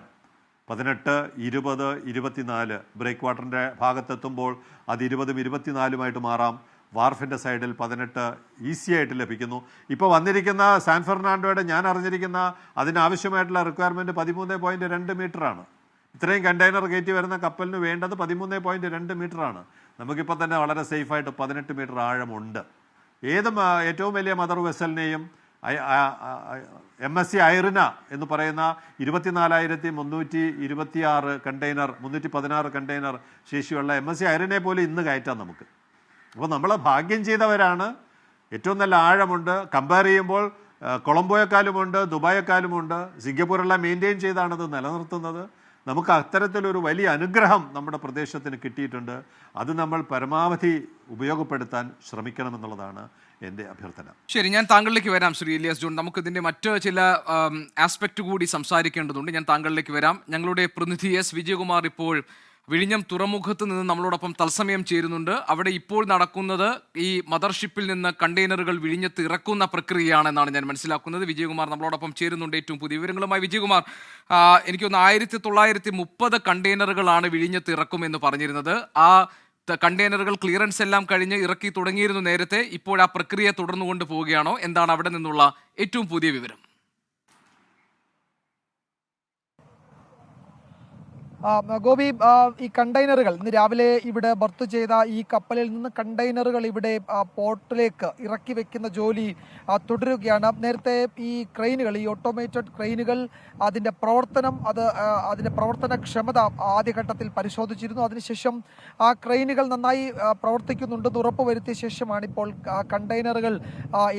18, 20, 24 ബ്രേക്ക് വാട്ടറിൻ്റെ ഭാഗത്തെത്തുമ്പോൾ അത് 20ഉം 24ഉമായിട്ട് മാറാം. വാർഫിൻ്റെ സൈഡിൽ 18 ഈസി ആയിട്ട് ലഭിക്കുന്നു. ഇപ്പോൾ വന്നിരിക്കുന്ന സാൻ ഫെർണാണ്ടോയുടെ ഞാൻ അറിഞ്ഞിരിക്കുന്ന അതിനാവശ്യമായിട്ടുള്ള റിക്വയർമെൻറ്റ് 13.2 മീറ്ററാണ്. ഇത്രയും കണ്ടെയ്നർ കയറ്റി വരുന്ന കപ്പലിന് വേണ്ടത് 13.2 മീറ്ററാണ്. നമുക്കിപ്പോൾ തന്നെ വളരെ സേഫായിട്ട് 18 മീറ്റർ ആഴമുണ്ട്. ഏറ്റവും വലിയ മദർ വെസലിനെയും MSC ഐറിന എന്ന് പറയുന്ന 24,326 കണ്ടെയ്നർ 316 കണ്ടെയ്നർ ശേഷിയുള്ള MSC ഐറിനെ പോലും ഇന്ന് കയറ്റാം നമുക്ക്. അപ്പോൾ നമ്മൾ ഭാഗ്യം ചെയ്തവരാണ്. ഏറ്റവും നല്ല ആഴമുണ്ട്. കമ്പയർ ചെയ്യുമ്പോൾ കൊളംബോയെക്കാളുമുണ്ട്, ദുബായെക്കാളുമുണ്ട്. സിംഗപ്പൂരെല്ലാം മെയിൻറ്റെയിൻ ചെയ്താണത് നിലനിർത്തുന്നത്. നമുക്ക് അത്തരത്തിലൊരു വലിയ അനുഗ്രഹം നമ്മുടെ പ്രദേശത്തിന് കിട്ടിയിട്ടുണ്ട്. അത് നമ്മൾ പരമാവധി ഉപയോഗപ്പെടുത്താൻ ശ്രമിക്കണമെന്നുള്ളതാണ് എൻ്റെ അഭ്യർത്ഥന. ശരി, ഞാൻ താങ്കളിലേക്ക് വരാം ശ്രീ ഏലിയാസ് ജോൺ. നമുക്കിതിൻ്റെ മറ്റ് ചില ആസ്പെക്റ്റ് കൂടി സംസാരിക്കേണ്ടതുണ്ട്. ഞാൻ താങ്കളിലേക്ക് വരാം. ഞങ്ങളുടെ പ്രതിനിധി S. വിജയകുമാർ ഇപ്പോൾ വിഴിഞ്ഞം തുറമുഖത്ത് നിന്ന് നമ്മളോടൊപ്പം തത്സമയം ചേരുന്നുണ്ട്. അവിടെ ഇപ്പോൾ നടക്കുന്നത് ഈ മദർഷിപ്പിൽ നിന്ന് കണ്ടെയ്നറുകൾ വിഴിഞ്ഞത്ത് ഇറക്കുന്ന പ്രക്രിയയാണെന്നാണ് ഞാൻ മനസ്സിലാക്കുന്നത്. വിജയകുമാർ നമ്മളോടൊപ്പം ചേരുന്നുണ്ട് ഏറ്റവും പുതിയ വിവരങ്ങളുമായി. വിജയകുമാർ, എനിക്കൊന്ന് 1930 കണ്ടെയ്നറുകളാണ് വിഴിഞ്ഞത്ത് ഇറക്കുമെന്ന് പറഞ്ഞിരുന്നത്. ആ കണ്ടെയ്നറുകൾ ക്ലിയറൻസ് എല്ലാം കഴിഞ്ഞ് ഇറക്കി തുടങ്ങിയിരുന്നു നേരത്തെ. ഇപ്പോൾ ആ പ്രക്രിയ തുടർന്നുകൊണ്ട് പോവുകയാണോ? എന്താണ് അവിടെ നിന്നുള്ള ഏറ്റവും പുതിയ വിവരം? ഗോപി, ഈ കണ്ടെയ്നറുകൾ ഇന്ന് രാവിലെ ഇവിടെ ബർത്ത് ചെയ്ത ഈ കപ്പലിൽ നിന്ന് കണ്ടെയ്നറുകൾ ഇവിടെ പോർട്ടിലേക്ക് ഇറക്കി വെക്കുന്ന ജോലി തുടരുകയാണ്. നേരത്തെ ഈ ക്രെയിനുകൾ, ഈ ഓട്ടോമേറ്റഡ് ക്രെയിനുകൾ, അതിൻ്റെ പ്രവർത്തനക്ഷമത ആദ്യഘട്ടത്തിൽ പരിശോധിച്ചിരുന്നു. അതിനുശേഷം ആ ക്രെയിനുകൾ നന്നായി പ്രവർത്തിക്കുന്നുണ്ടെന്ന് ഉറപ്പുവരുത്തിയ ശേഷമാണ് ഇപ്പോൾ കണ്ടെയ്നറുകൾ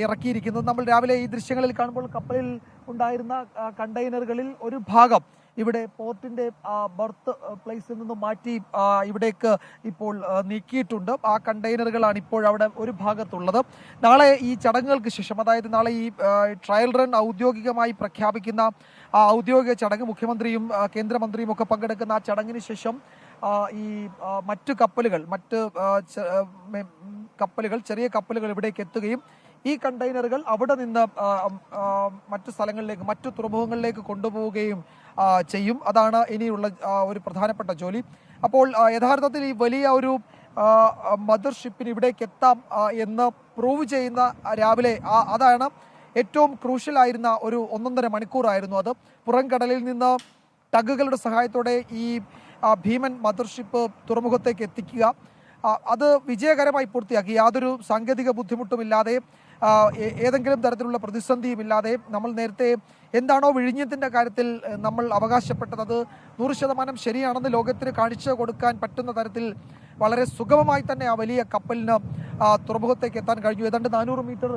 ഇറക്കിയിരിക്കുന്നത്. നമ്മൾ രാവിലെ ഈ ദൃശ്യങ്ങളിൽ കാണുമ്പോൾ കപ്പലിൽ ഉണ്ടായിരുന്ന കണ്ടെയ്നറുകളിൽ ഒരു ഭാഗം ഇവിടെ പോർട്ടിന്റെ ബർത്ത് പ്ലേസിൽ നിന്ന് മാറ്റി ഇവിടേക്ക് ഇപ്പോൾ നീക്കിയിട്ടുണ്ട്. ആ കണ്ടെയ്നറുകളാണ് ഇപ്പോൾ അവിടെ ഒരു ഭാഗത്തുള്ളത്. നാളെ ഈ ചടങ്ങുകൾക്ക് ശേഷം, അതായത് നാളെ ഈ ട്രയൽ റൺ ഔദ്യോഗികമായി പ്രഖ്യാപിക്കുന്ന ഔദ്യോഗിക ചടങ്ങ്, മുഖ്യമന്ത്രിയും കേന്ദ്രമന്ത്രിയും ഒക്കെ പങ്കെടുക്കുന്ന ആ ചടങ്ങിന് ശേഷം ഈ മറ്റു കപ്പലുകൾ ചെറിയ കപ്പലുകൾ ഇവിടേക്ക് എത്തുകയും ഈ കണ്ടെയ്നറുകൾ അവിടെ നിന്ന് മറ്റു സ്ഥലങ്ങളിലേക്ക്, മറ്റു തുറമുഖങ്ങളിലേക്ക് കൊണ്ടുപോവുകയും ചെയ്യും. അതാണ് ഇനിയുള്ള ഒരു പ്രധാനപ്പെട്ട ജോലി. അപ്പോൾ യഥാർത്ഥത്തിൽ ഈ വലിയ ഒരു മദർഷിപ്പിന് ഇവിടേക്ക് എത്താം എന്ന് പ്രൂവ് ചെയ്യുന്ന രാവിലെ അതാണ് ഏറ്റവും ക്രൂഷ്യലായിരുന്ന ഒരു 1.5 മണിക്കൂറായിരുന്നു അത്. പുറംകടലിൽ നിന്ന് ടഗുകളുടെ സഹായത്തോടെ ഈ ഭീമൻ മദർഷിപ്പ് തുറമുഖത്തേക്ക് എത്തിക്കുക, അത് വിജയകരമായി പൂർത്തിയാക്കി. യാതൊരു സാങ്കേതിക ബുദ്ധിമുട്ടുമില്ലാതെ, ഏതെങ്കിലും തരത്തിലുള്ള പ്രതിസന്ധിയുമില്ലാതെ. നമ്മൾ നേരത്തെ എന്താണോ വിഴിഞ്ഞത്തിൻ്റെ കാര്യത്തിൽ നമ്മൾ അവകാശപ്പെട്ടത്, അത് 100% ശരിയാണെന്ന് ലോകത്തിന് കാണിച്ചു കൊടുക്കാൻ പറ്റുന്ന തരത്തിൽ വളരെ സുഗമമായി തന്നെ ആ വലിയ കപ്പലിന് തുറമുഖത്തേക്ക് എത്താൻ കഴിഞ്ഞു. ഏതാണ്ട് 400 മീറ്റർ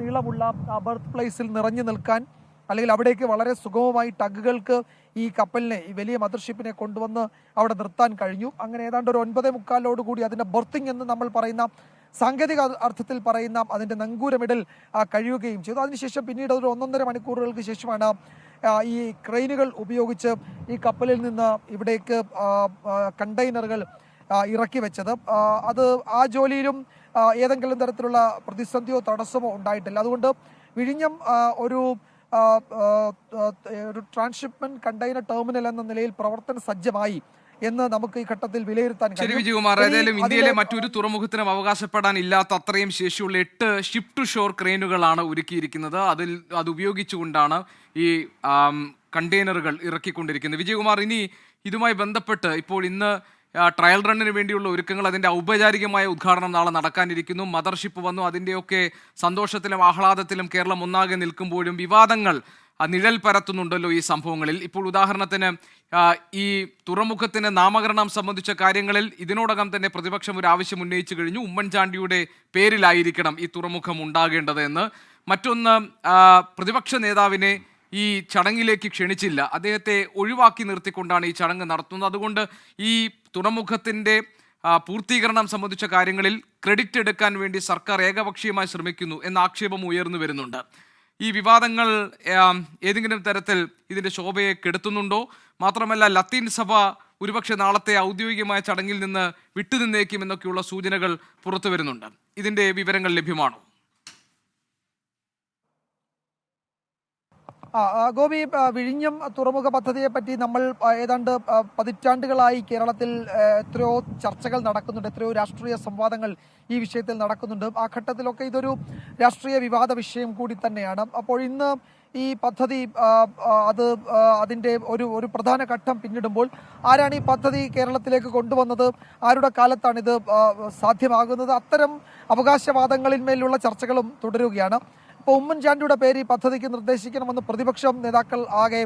നീളമുള്ള ബർത്ത് പ്ലേസിൽ നിറഞ്ഞു നിൽക്കാൻ, അല്ലെങ്കിൽ അവിടേക്ക് വളരെ സുഗമമായി ടഗുകൾക്ക് ഈ കപ്പലിനെ, ഈ വലിയ മദർഷിപ്പിനെ കൊണ്ടുവന്ന് അവിടെ നിർത്താൻ കഴിഞ്ഞു. അങ്ങനെ ഏതാണ്ട് ഒരു 9:45 കൂടി അതിൻ്റെ ബർത്തിങ് എന്ന് നമ്മൾ പറയുന്ന, സാങ്കേതിക അർത്ഥത്തിൽ പറയുന്ന അതിൻ്റെ നങ്കൂരമിടൽ കഴിയുകയും ചെയ്തു. അതിനുശേഷം പിന്നീട് ഒരു 1.5 മണിക്കൂറുകൾക്ക് ശേഷമാണ് ഈ ക്രെയിനുകൾ ഉപയോഗിച്ച് ഈ കപ്പലിൽ നിന്ന് ഇവിടേക്ക് കണ്ടെയ്നറുകൾ ഇറക്കി വെച്ചത്. അത് ആ ജോലിയിലും ഏതെങ്കിലും തരത്തിലുള്ള പ്രതിസന്ധിയോ തടസ്സമോ ഉണ്ടായിട്ടില്ല. അതുകൊണ്ട് വിഴിഞ്ഞം ഒരു ട്രാൻസ്ഷിപ്മെന്റ് കണ്ടെയ്നർ ടെർമിനൽ എന്ന നിലയിൽ പ്രവർത്തന സജ്ജമായി എന്ന് നമുക്ക് ഈ ഘട്ടത്തിൽ വിലയിരുത്താൻ കഴിയും. ശരി വിജയകുമാർ, ഏതായാലും ഇന്ത്യയിലെ മറ്റൊരു തുറമുഖത്തിനും അവകാശപ്പെടാൻ ഇല്ലാത്ത അത്രയും ശേഷിയുള്ള 8 ഷിപ്പ് ടു ഷോർ ക്രെയിനുകളാണ് ഒരുക്കിയിരിക്കുന്നത്. അത് ഉപയോഗിച്ചുകൊണ്ടാണ് ഈ കണ്ടെയ്നറുകൾ ഇറക്കിക്കൊണ്ടിരിക്കുന്നത്. വിജയകുമാർ, ഇനി ഇതുമായി ബന്ധപ്പെട്ട് ഇപ്പോൾ ഇന്ന് ട്രയൽ റണ്ണിന് വേണ്ടിയുള്ള ഒരുക്കങ്ങൾ, അതിൻ്റെ ഔപചാരികമായ ഉദ്ഘാടനം നാളെ നടക്കാനിരിക്കുന്നു. മദർഷിപ്പ് വന്നു, അതിൻ്റെയൊക്കെ സന്തോഷത്തിലും ആഹ്ലാദത്തിലും കേരളം ഒന്നാകെ നിൽക്കുമ്പോഴും വിവാദങ്ങൾ നിഴൽ പരത്തുന്നുണ്ടല്ലോ ഈ സംഭവങ്ങളിൽ. ഇപ്പോൾ ഉദാഹരണത്തിന് ഈ തുറമുഖത്തിന് നാമകരണം സംബന്ധിച്ച കാര്യങ്ങളിൽ ഇതിനോടകം തന്നെ പ്രതിപക്ഷം ഒരു ആവശ്യം ഉന്നയിച്ചു കഴിഞ്ഞു. ഉമ്മൻചാണ്ടിയുടെ പേരിലായിരിക്കണം ഈ തുറമുഖം ഉണ്ടാകേണ്ടത് എന്ന്. മറ്റൊന്ന്, പ്രതിപക്ഷ നേതാവിനെ ഈ ചടങ്ങിലേക്ക് ക്ഷണിച്ചില്ല, അദ്ദേഹത്തെ ഒഴിവാക്കി നിർത്തിക്കൊണ്ടാണ് ഈ ചടങ്ങ് നടത്തുന്നത്. അതുകൊണ്ട് ഈ തുറമുഖത്തിൻ്റെ പൂർത്തീകരണം സംബന്ധിച്ച കാര്യങ്ങളിൽ ക്രെഡിറ്റ് എടുക്കാൻ വേണ്ടി സർക്കാർ ഏകപക്ഷീയമായി ശ്രമിക്കുന്നു എന്ന ആക്ഷേപം ഉയർന്നു വരുന്നുണ്ട്. ഈ വിവാദങ്ങൾ ഏതെങ്കിലും തരത്തിൽ ഇതിൻ്റെ ശോഭയെ കെടുത്തുന്നുണ്ടോ? മാത്രമല്ല, ലത്തീൻ സഭ ഒരുപക്ഷെ നാളത്തെ ഔദ്യോഗികമായ ചടങ്ങിൽ നിന്ന് വിട്ടുനിന്നേക്കുമെന്നൊക്കെയുള്ള സൂചനകൾ പുറത്തു വരുന്നുണ്ട്. ഇതിൻ്റെ വിവരങ്ങൾ ലഭ്യമാണോ? ഗോപി, വിഴിഞ്ഞം തുറമുഖ പദ്ധതിയെ പറ്റി നമ്മൾ ഏതാണ്ട് പതിറ്റാണ്ടുകളായി കേരളത്തിൽ എത്രയോ ചർച്ചകൾ നടക്കുന്നുണ്ട്, എത്രയോ രാഷ്ട്രീയ സംവാദങ്ങൾ ഈ വിഷയത്തിൽ നടക്കുന്നുണ്ട്. ആ ഘട്ടത്തിലൊക്കെ ഇതൊരു രാഷ്ട്രീയ വിവാദ വിഷയം കൂടി തന്നെയാണ്. അപ്പോൾ ഇന്ന് ഈ പദ്ധതി അതിൻ്റെ ഒരു പ്രധാന ഘട്ടം പിന്നിടുമ്പോൾ ആരാണ് ഈ പദ്ധതി കേരളത്തിലേക്ക് കൊണ്ടുവന്നത്, ആരുടെ കാലത്താണ് ഇത് സാധ്യമാകുന്നത്, അത്തരം അവകാശവാദങ്ങളിന്മേലുള്ള ചർച്ചകളും തുടരുകയാണ്. ഇപ്പോൾ ഉമ്മൻചാണ്ടിയുടെ പേര് ഈ പദ്ധതിക്ക് നിർദ്ദേശിക്കണമെന്ന് പ്രതിപക്ഷം നേതാക്കൾ ആകെ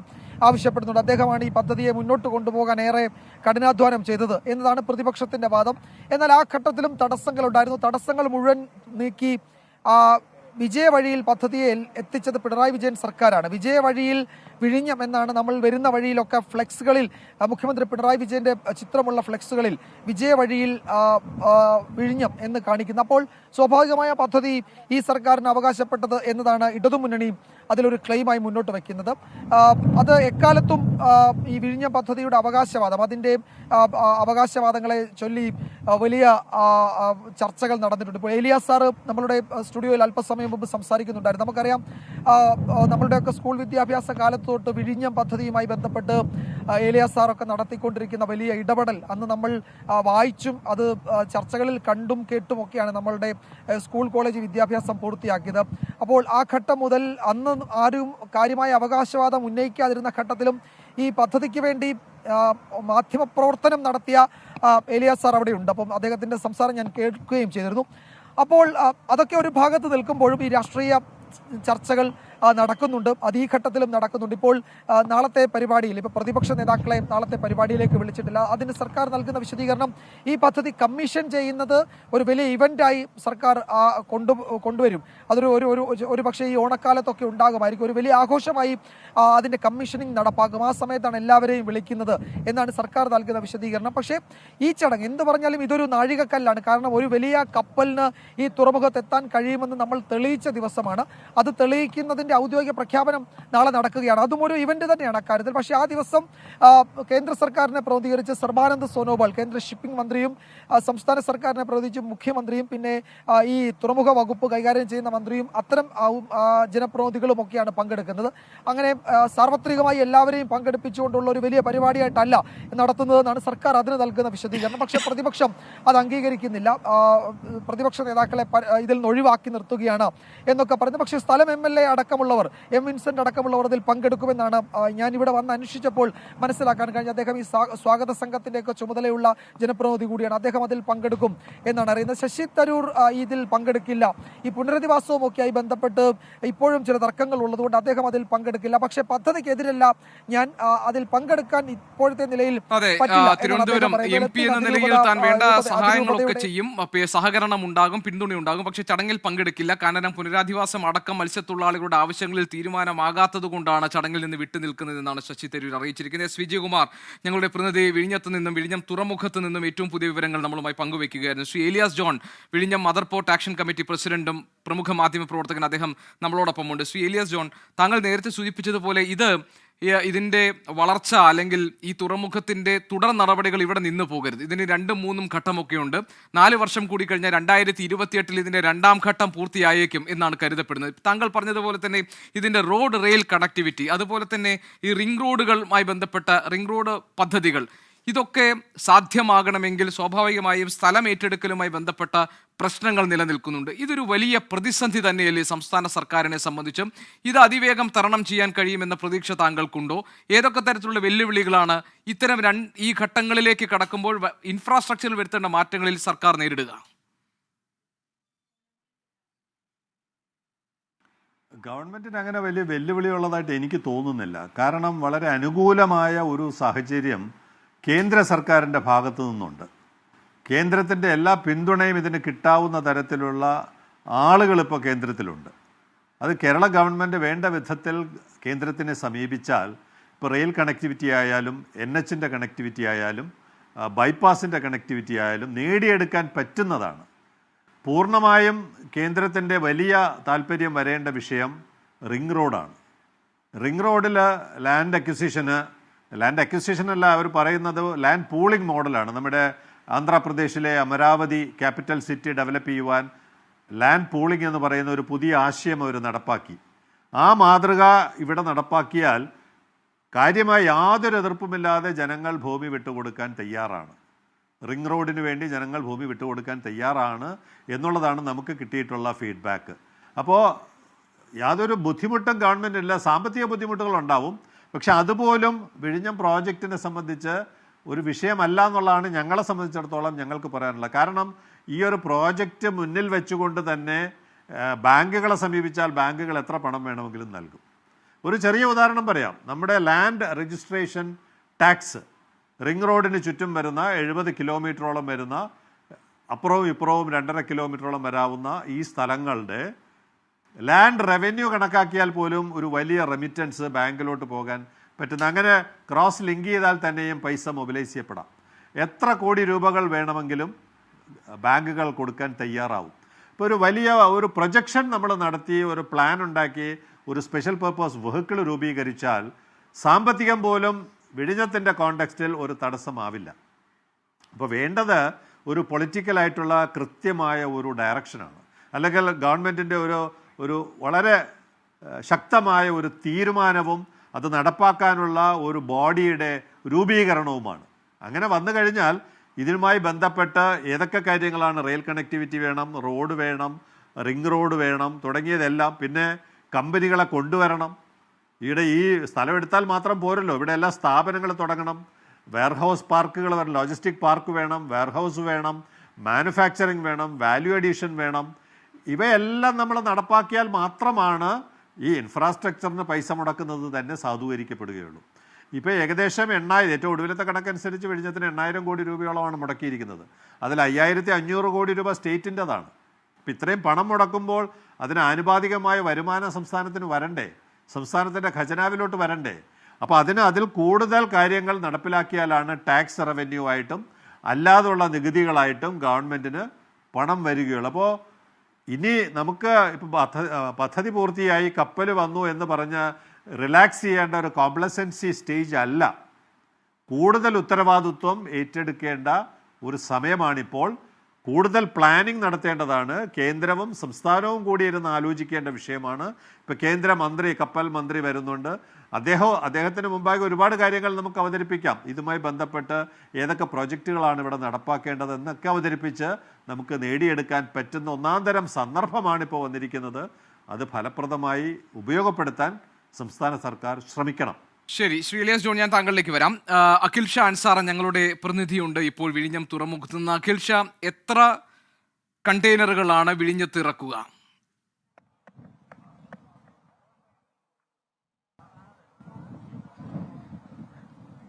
ആവശ്യപ്പെടുന്നുണ്ട്. അദ്ദേഹമാണ് ഈ പദ്ധതിയെ മുന്നോട്ട് കൊണ്ടുപോകാൻ ഏറെ കഠിനാധ്വാനം ചെയ്തത് എന്നതാണ് പ്രതിപക്ഷത്തിൻ്റെ വാദം. എന്നാൽ ആ ഘട്ടത്തിലും തടസ്സങ്ങളുണ്ടായിരുന്നു. തടസ്സങ്ങൾ മുഴുവൻ നീക്കി വിജയവഴിയിൽ പദ്ധതിയെ എത്തിച്ചത് പിണറായി വിജയൻ സർക്കാരാണ്. വിജയവഴിയിൽ വിഴിഞ്ഞം എന്നാണ് നമ്മൾ വരുന്ന വഴിയിലൊക്കെ ഫ്ലെക്സുകളിൽ, മുഖ്യമന്ത്രി പിണറായി വിജയന്റെ ചിത്രമുള്ള ഫ്ലെക്സുകളിൽ വിജയവഴിയിൽ വിഴിഞ്ഞം എന്ന് കാണിക്കുന്നത്. അപ്പോൾ സ്വാഭാവികമായ പദ്ധതി ഈ സർക്കാരിന് അവകാശപ്പെട്ടത് എന്നതാണ് ഇടതുമുന്നണി അതിലൊരു ക്ലെയിമായി മുന്നോട്ട് വയ്ക്കുന്നത്. അത് എക്കാലത്തും ഈ വിഴിഞ്ഞം പദ്ധതിയുടെ അവകാശവാദം, അതിൻ്റെ അവകാശവാദങ്ങളെ ചൊല്ലി വലിയ ചർച്ചകൾ നടന്നിട്ടുണ്ട്. ഇപ്പോൾ ഏലിയാസ് സാറ് നമ്മളുടെ സ്റ്റുഡിയോയിൽ അല്പസമയം മുമ്പ് സംസാരിക്കുന്നുണ്ടായിരുന്നു. നമുക്കറിയാം, നമ്മളുടെയൊക്കെ സ്കൂൾ വിദ്യാഭ്യാസ കാലത്ത് തൊട്ട് വിഴിഞ്ഞം പദ്ധതിയുമായി ബന്ധപ്പെട്ട് ഏലിയാസ് സാറൊക്കെ നടത്തിക്കൊണ്ടിരിക്കുന്ന വലിയ ഇടപെടൽ അന്ന് നമ്മൾ വായിച്ചും അത് ചർച്ചകളിൽ കണ്ടും കേട്ടുമൊക്കെയാണ് നമ്മളുടെ സ്കൂൾ കോളേജ് വിദ്യാഭ്യാസം പൂർത്തിയാക്കിയത്. അപ്പോൾ ആ ഘട്ടം മുതൽ അന്ന് ആരും കാര്യമായ അവകാശവാദം ഉന്നയിക്കാതിരുന്ന ഘട്ടത്തിലും ഈ പദ്ധതിക്ക് വേണ്ടി മാധ്യമപ്രവർത്തനം നടത്തിയ ഏലിയാസ് സാർ അവിടെ ഉണ്ട്. അപ്പം അദ്ദേഹത്തിൻ്റെ സംസാരം ഞാൻ കേൾക്കുകയും ചെയ്തിരുന്നു. അപ്പോൾ അതൊക്കെ ഒരു ഭാഗത്ത് നിൽക്കുമ്പോഴും ഈ രാഷ്ട്രീയ ചർച്ചകൾ നടക്കുന്നുണ്ട്, അത് ഈ ഘട്ടത്തിലും നടക്കുന്നുണ്ട്. ഇപ്പോൾ നാളത്തെ പരിപാടിയിൽ ഇപ്പോൾ പ്രതിപക്ഷ നേതാക്കളെ നാളത്തെ പരിപാടിയിലേക്ക് വിളിച്ചിട്ടില്ല. അതിന് സർക്കാർ നൽകുന്ന വിശദീകരണം ഈ പദ്ധതി കമ്മീഷൻ ചെയ്യുന്നത് ഒരു വലിയ ഇവൻ്റായി സർക്കാർ കൊണ്ടുവരും. അതൊരു ഒരു പക്ഷേ ഈ ഓണക്കാലത്തൊക്കെ ഉണ്ടാകുമായിരിക്കും, ഒരു വലിയ ആഘോഷമായി അതിൻ്റെ കമ്മീഷനിങ് നടപ്പാക്കും. ആ സമയത്താണ് എല്ലാവരെയും വിളിക്കുന്നത് എന്നാണ് സർക്കാർ നൽകുന്ന വിശദീകരണം. പക്ഷേ ഈ ചടങ്ങ് എന്ത് പറഞ്ഞാലും ഇതൊരു നാഴികക്കല്ലാണ്. കാരണം ഒരു വലിയ കപ്പലിന് ഈ തുറമുഖത്ത് എത്താൻ കഴിയുമെന്ന് നമ്മൾ തെളിയിച്ച ദിവസമാണ്. അത് തെളിയിക്കുന്നതിൻ്റെ ഔദ്യോഗിക പ്രഖ്യാപനം നാളെ നടക്കുകയാണ്. അതും ഒരു ഇവന്റ് തന്നെയാണ് അക്കാര്യത്തിൽ. പക്ഷേ ആ ദിവസം കേന്ദ്ര സർക്കാരിനെ പ്രതികരിച്ച് സർബാനന്ദ് സോനോവാൾ, കേന്ദ്ര ഷിപ്പിംഗ് മന്ത്രിയും സംസ്ഥാന സർക്കാരിനെ പ്രതികരിച്ച് മുഖ്യമന്ത്രിയും പിന്നെ ഈ തുറമുഖ വകുപ്പ് കൈകാര്യം ചെയ്യുന്ന മന്ത്രിയും അത്തരം ജനപ്രതിനിധികളും ഒക്കെയാണ് പങ്കെടുക്കുന്നത്. അങ്ങനെ സാർവത്രികമായി എല്ലാവരെയും പങ്കെടുപ്പിച്ചുകൊണ്ടുള്ള ഒരു വലിയ പരിപാടിയായിട്ടല്ല നടത്തുന്നതെന്നാണ് സർക്കാർ അതിന് നൽകുന്ന വിശദീകരണം. പക്ഷേ പ്രതിപക്ഷം അത് അംഗീകരിക്കുന്നില്ല. പ്രതിപക്ഷ നേതാക്കളെ ഇതിൽ നിന്ന് ഒഴിവാക്കി നിർത്തുകയാണ് എന്നൊക്കെ പറയുന്നത്. പക്ഷേ സ്ഥലം MLA അടക്കമുള്ളവർ, എം വിൻസെന്റ് അടക്കമുള്ളവർ അതിൽ പങ്കെടുക്കുമെന്നാണ് ഞാൻ ഇവിടെ വന്ന് അന്വേഷിച്ചപ്പോൾ മനസ്സിലാക്കാൻ കഴിഞ്ഞ. അദ്ദേഹം ഈ സ്വാഗത സംഘത്തിൻ്റെയൊക്കെ ചുമതലയുള്ള ജനപ്രതിനിധി കൂടിയാണ്. അദ്ദേഹം അതിൽ പങ്കെടുക്കും എന്നാണ് അറിയുന്നത്. ശശി തരൂർ ഇതിൽ പങ്കെടുക്കില്ല. ഈ പുനരധിവാസവും ഒക്കെയായി ബന്ധപ്പെട്ട് ഇപ്പോഴും ചില തർക്കങ്ങൾ ഉള്ളതുകൊണ്ട് അദ്ദേഹം അതിൽ പങ്കെടുക്കില്ല. പക്ഷേ പദ്ധതിക്കെതിരല്ല, ഞാൻ അതിൽ പങ്കെടുക്കാൻ ഇപ്പോഴത്തെ നിലയിൽ തിരുവനന്തപുരം MP എന്ന നിലയിൽ താൻ വേണ്ട സഹായങ്ങളൊക്കെ ചെയ്യും, സഹകരണം ഉണ്ടാകും, പിന്തുണ ഉണ്ടാകും. പക്ഷേ ചടങ്ങിൽ പങ്കെടുക്കില്ല. കാരണം പുനരധിവാസം അടക്കം മത്സ്യത്തൊഴിലാളികളുടെ ആവശ്യങ്ങളിൽ തീരുമാനമാകാത്തത് കൊണ്ടാണ് ചടങ്ങിൽ നിന്ന് വിട്ടുനിൽക്കുന്നതെന്നാണ് ശശി തരൂർ അറിയിച്ചിരിക്കുന്നത്. എസ് വിജയകുമാർ ഞങ്ങളുടെ പ്രതിനിധി വിഴിഞ്ഞത്ത് നിന്നും വിഴിഞ്ഞം തുറമുഖത്ത് നിന്നും ഏറ്റവും പുതിയ വിവരങ്ങൾ നമ്മളുമായി പങ്കുവയ്ക്കുകയായിരുന്നു. ശ്രീ ഏലിയാസ് ജോൺ, വിഴിഞ്ഞം മദർ പോർട്ട് ആക്ഷൻ കമ്മിറ്റി പ്രസിഡന്റും പ്രമുഖ മാധ്യമ പ്രവർത്തകൻ, അദ്ദേഹം നമ്മളോടൊപ്പമുണ്ട്. ശ്രീ ഏലിയാസ് ജോൺ, താങ്കൾ നേരത്തെ സൂചിപ്പിച്ചതുപോലെ ഇതിന്റെ വളർച്ച അല്ലെങ്കിൽ ഈ തുറമുഖത്തിന്റെ തുടർ നടപടികൾ ഇവിടെ നിന്ന് പോകരുത്. ഇതിന് 2-3 ഘട്ടമൊക്കെ ഉണ്ട്. 4 വർഷം കൂടി കഴിഞ്ഞാൽ 2028 ഇതിന്റെ 2ാം ഘട്ടം പൂർത്തിയായേക്കും എന്നാണ് കരുതപ്പെടുന്നത്. താങ്കൾ പറഞ്ഞതുപോലെ തന്നെ ഇതിന്റെ റോഡ് റെയിൽ കണക്ടിവിറ്റി, അതുപോലെ തന്നെ ഈ റിംഗ് റോഡുകളുമായി ബന്ധപ്പെട്ട റിംഗ് റോഡ് പദ്ധതികൾ, ഇതൊക്കെ സാധ്യമാകണമെങ്കിൽ സ്വാഭാവികമായും സ്ഥലം ഏറ്റെടുക്കലുമായി ബന്ധപ്പെട്ട പ്രശ്നങ്ങൾ നിലനിൽക്കുന്നുണ്ട്. ഇതൊരു വലിയ പ്രതിസന്ധി തന്നെയല്ലേ സംസ്ഥാന സർക്കാരിനെ സംബന്ധിച്ചും? ഇത് അതിവേഗം തരണം ചെയ്യാൻ കഴിയുമെന്ന പ്രതീക്ഷ താങ്കൾക്കുണ്ടോ? ഏതൊക്കെ തരത്തിലുള്ള വെല്ലുവിളികളാണ് ഇത്തരം ഈ ഘട്ടങ്ങളിലേക്ക് കടക്കുമ്പോൾ ഇൻഫ്രാസ്ട്രക്ചറിൽ വരുത്തേണ്ട മാറ്റങ്ങളിൽ സർക്കാർ നേരിടുക? ഗവൺമെൻറ്റിന് അങ്ങനെ വലിയ വെല്ലുവിളിയുള്ളതായിട്ട് എനിക്ക് തോന്നുന്നില്ല. കാരണം വളരെ അനുകൂലമായ ഒരു സാഹചര്യം കേന്ദ്ര സർക്കാരിൻ്റെ ഭാഗത്തു നിന്നുണ്ട്. കേന്ദ്രത്തിൻ്റെ എല്ലാ പിന്തുണയും ഇതിന് കിട്ടാവുന്ന തരത്തിലുള്ള ആളുകൾ ഇപ്പോൾ കേന്ദ്രത്തിലുണ്ട്. അത് കേരള ഗവൺമെൻറ് വേണ്ട വിധത്തിൽ കേന്ദ്രത്തിനെ സമീപിച്ചാൽ ഇപ്പോൾ റെയിൽ കണക്ടിവിറ്റി ആയാലും NHൻ്റെ കണക്ടിവിറ്റി ആയാലും ബൈപ്പാസിൻ്റെ കണക്ടിവിറ്റി ആയാലും നേടിയെടുക്കാൻ പറ്റുന്നതാണ്. പൂർണ്ണമായും കേന്ദ്രത്തിൻ്റെ വലിയ താല്പര്യം വരേണ്ട വിഷയം റിംഗ് റോഡാണ്. റിംഗ് റോഡിൽ ലാൻഡ് അക്വിസിഷനല്ല, അവർ പറയുന്നത് ലാൻഡ് പൂളിംഗ് മോഡലാണ്. നമ്മുടെ ആന്ധ്രാപ്രദേശിലെ അമരാവതി ക്യാപിറ്റൽ സിറ്റി ഡെവലപ്പ് ചെയ്യുവാൻ ലാൻഡ് പൂളിംഗ് എന്ന് പറയുന്ന ഒരു പുതിയ ആശയം അവർ നടപ്പാക്കി. ആ മാതൃക ഇവിടെ നടപ്പാക്കിയാൽ കാര്യമായി യാതൊരു എതിർപ്പുമില്ലാതെ ജനങ്ങൾ ഭൂമി വിട്ടുകൊടുക്കാൻ തയ്യാറാണ്. റിംഗ് റോഡിന് വേണ്ടി ജനങ്ങൾ ഭൂമി വിട്ടുകൊടുക്കാൻ തയ്യാറാണ് എന്നുള്ളതാണ് നമുക്ക് കിട്ടിയിട്ടുള്ള ഫീഡ്ബാക്ക്. അപ്പോൾ യാതൊരു ബുദ്ധിമുട്ടും ഗവൺമെൻറ്റില്ല. സാമ്പത്തിക ബുദ്ധിമുട്ടുകളുണ്ടാവും, പക്ഷെ അതുപോലും വിഴിഞ്ഞം പ്രോജക്റ്റിനെ സംബന്ധിച്ച് ഒരു വിഷയമല്ല എന്നുള്ളതാണ് ഞങ്ങളെ സംബന്ധിച്ചിടത്തോളം ഞങ്ങൾക്ക് പറയാനുള്ളത്. കാരണം ഈ ഒരു പ്രോജക്റ്റ് മുന്നിൽ വെച്ചുകൊണ്ട് തന്നെ ബാങ്കുകളെ സമീപിച്ചാൽ ബാങ്കുകൾ എത്ര പണം വേണമെങ്കിലും നൽകും. ഒരു ചെറിയ ഉദാഹരണം പറയാം. നമ്മുടെ ലാൻഡ് രജിസ്ട്രേഷൻ ടാക്സ് റിംഗ് റോഡിന് ചുറ്റും വരുന്ന 70 കിലോമീറ്ററോളം വരുന്ന, അപ്പുറവും ഇപ്പുറവും 2.5 കിലോമീറ്ററോളം വരാവുന്ന ഈ സ്ഥലങ്ങളുടെ ലാൻഡ് റവന്യൂ കണക്കാക്കിയാൽ പോലും ഒരു വലിയ റെമിറ്റൻസ് ബാങ്കിലോട്ട് പോകാൻ പറ്റുന്ന, അങ്ങനെ ക്രോസ് ലിങ്ക് ചെയ്താൽ തന്നെയും പൈസ മൊബിലൈസ് ചെയ്യപ്പെടാം. എത്ര കോടി രൂപകൾ വേണമെങ്കിലും ബാങ്കുകൾ കൊടുക്കാൻ തയ്യാറാവും. ഇപ്പോൾ ഒരു വലിയ ഒരു പ്രൊജക്ഷൻ നമ്മൾ നടത്തി, ഒരു പ്ലാൻ ഉണ്ടാക്കി, ഒരു സ്പെഷ്യൽ പർപ്പസ് വെഹിക്കിൾ രൂപീകരിച്ചാൽ സാമ്പത്തികം പോലും വിഴിഞ്ഞത്തിൻ്റെ കോണ്ടെക്സ്റ്റിൽ ഒരു തടസ്സമാവില്ല. അപ്പോൾ വേണ്ടത് ഒരു പൊളിറ്റിക്കലായിട്ടുള്ള കൃത്യമായ ഒരു ഡയറക്ഷനാണ്. അല്ലെങ്കിൽ ഗവൺമെൻറ്റിൻ്റെ ഒരു വളരെ ശക്തമായ ഒരു തീരുമാനവും അത് നടപ്പാക്കാനുള്ള ഒരു ബോഡിയുടെ രൂപീകരണവുമാണ്. അങ്ങനെ വന്നു കഴിഞ്ഞാൽ ഇതിനുമായി ബന്ധപ്പെട്ട് ഏതൊക്കെ കാര്യങ്ങളാണ്, റെയിൽ കണക്ടിവിറ്റി വേണം, റോഡ് വേണം, റിംഗ് റോഡ് വേണം തുടങ്ങിയതെല്ലാം, പിന്നെ കമ്പനികളെ കൊണ്ടുവരണം. ഇവിടെ ഈ സ്ഥലം എടുത്താൽ മാത്രം പോരല്ലോ, ഇവിടെ എല്ലാ സ്ഥാപനങ്ങൾ തുടങ്ങണം, വെയർഹൗസ് പാർക്കുകൾ വേണം, ലോജിസ്റ്റിക് പാർക്ക് വേണം, വെയർഹൗസ് വേണം, മാനുഫാക്ചറിങ് വേണം, വാല്യൂ അഡീഷൻ വേണം. ഇവയെല്ലാം നമ്മൾ നടപ്പാക്കിയാൽ മാത്രമാണ് ഈ ഇൻഫ്രാസ്ട്രക്ചറിന് പൈസ മുടക്കുന്നത് തന്നെ സാധൂകരിക്കപ്പെടുകയുള്ളൂ. ഇപ്പോൾ ഏകദേശം 8,000, ഏറ്റവും ഒടുവിലത്തെ കണക്കനുസരിച്ച് വിഴിഞ്ഞത്തിന് 8,000 കോടി രൂപയോളമാണ് മുടക്കിയിരിക്കുന്നത്. അതിൽ 5,500 കോടി രൂപ സ്റ്റേറ്റിൻ്റെതാണ്. അപ്പം ഇത്രയും പണം മുടക്കുമ്പോൾ അതിന് ആനുപാതികമായ വരുമാനം സംസ്ഥാനത്തിന് വരണ്ടേ, സംസ്ഥാനത്തിൻ്റെ ഖജനാവിലോട്ട് വരണ്ടേ? അപ്പോൾ അതിൽ കൂടുതൽ കാര്യങ്ങൾ നടപ്പിലാക്കിയാലാണ് ടാക്സ് റവന്യൂ ആയിട്ടും അല്ലാതുള്ള നികുതികളായിട്ടും ഗവൺമെൻറ്റിന് പണം വരികയുള്ളൂ. അപ്പോൾ ഇനി നമുക്ക് ഇപ്പോൾ പദ്ധതി പൂർത്തിയായി കപ്പൽ വന്നു എന്ന് പറഞ്ഞ് റിലാക്സ് ചെയ്യേണ്ട ഒരു കോംപ്ലസൻസി സ്റ്റേജ് അല്ല. കൂടുതൽ ഉത്തരവാദിത്വം ഏറ്റെടുക്കേണ്ട ഒരു സമയമാണിപ്പോൾ. കൂടുതൽ പ്ലാനിങ് നടത്തേണ്ടതാണ്. കേന്ദ്രവും സംസ്ഥാനവും കൂടി ഇരുന്ന് ആലോചിക്കേണ്ട വിഷയമാണ്. ഇപ്പോൾ കേന്ദ്രമന്ത്രി, കപ്പൽ മന്ത്രി വരുന്നുണ്ട്. അദ്ദേഹത്തിന് മുമ്പാകെ ഒരുപാട് കാര്യങ്ങൾ നമുക്ക് അവതരിപ്പിക്കാം. ഇതുമായി ബന്ധപ്പെട്ട് ഏതൊക്കെ പ്രോജക്റ്റുകളാണ് ഇവിടെ നടപ്പാക്കേണ്ടതെന്നൊക്കെ അവതരിപ്പിച്ച് നമുക്ക് നേടിയെടുക്കാൻ പറ്റുന്ന ഒന്നാന്തരം സന്ദർഭമാണിപ്പോൾ വന്നിരിക്കുന്നത്. അത് ഫലപ്രദമായി ഉപയോഗപ്പെടുത്താൻ സംസ്ഥാന സർക്കാർ ശ്രമിക്കണം. ശരി, ശ്രീ ഇലിയാസ് ജോൺ, ഞാൻ താങ്കളിലേക്ക് വരാം. അഖിൽ ഷാ അൻസാർ ഞങ്ങളുടെ പ്രതിനിധിയുണ്ട് ഇപ്പോൾ വിഴിഞ്ഞം തുറമുഖത്ത് നിന്ന്. അഖിൽ ഷാ, എത്ര കണ്ടെയ്നറുകളാണ് വിഴിഞ്ഞത്ത് ഇറക്കുക?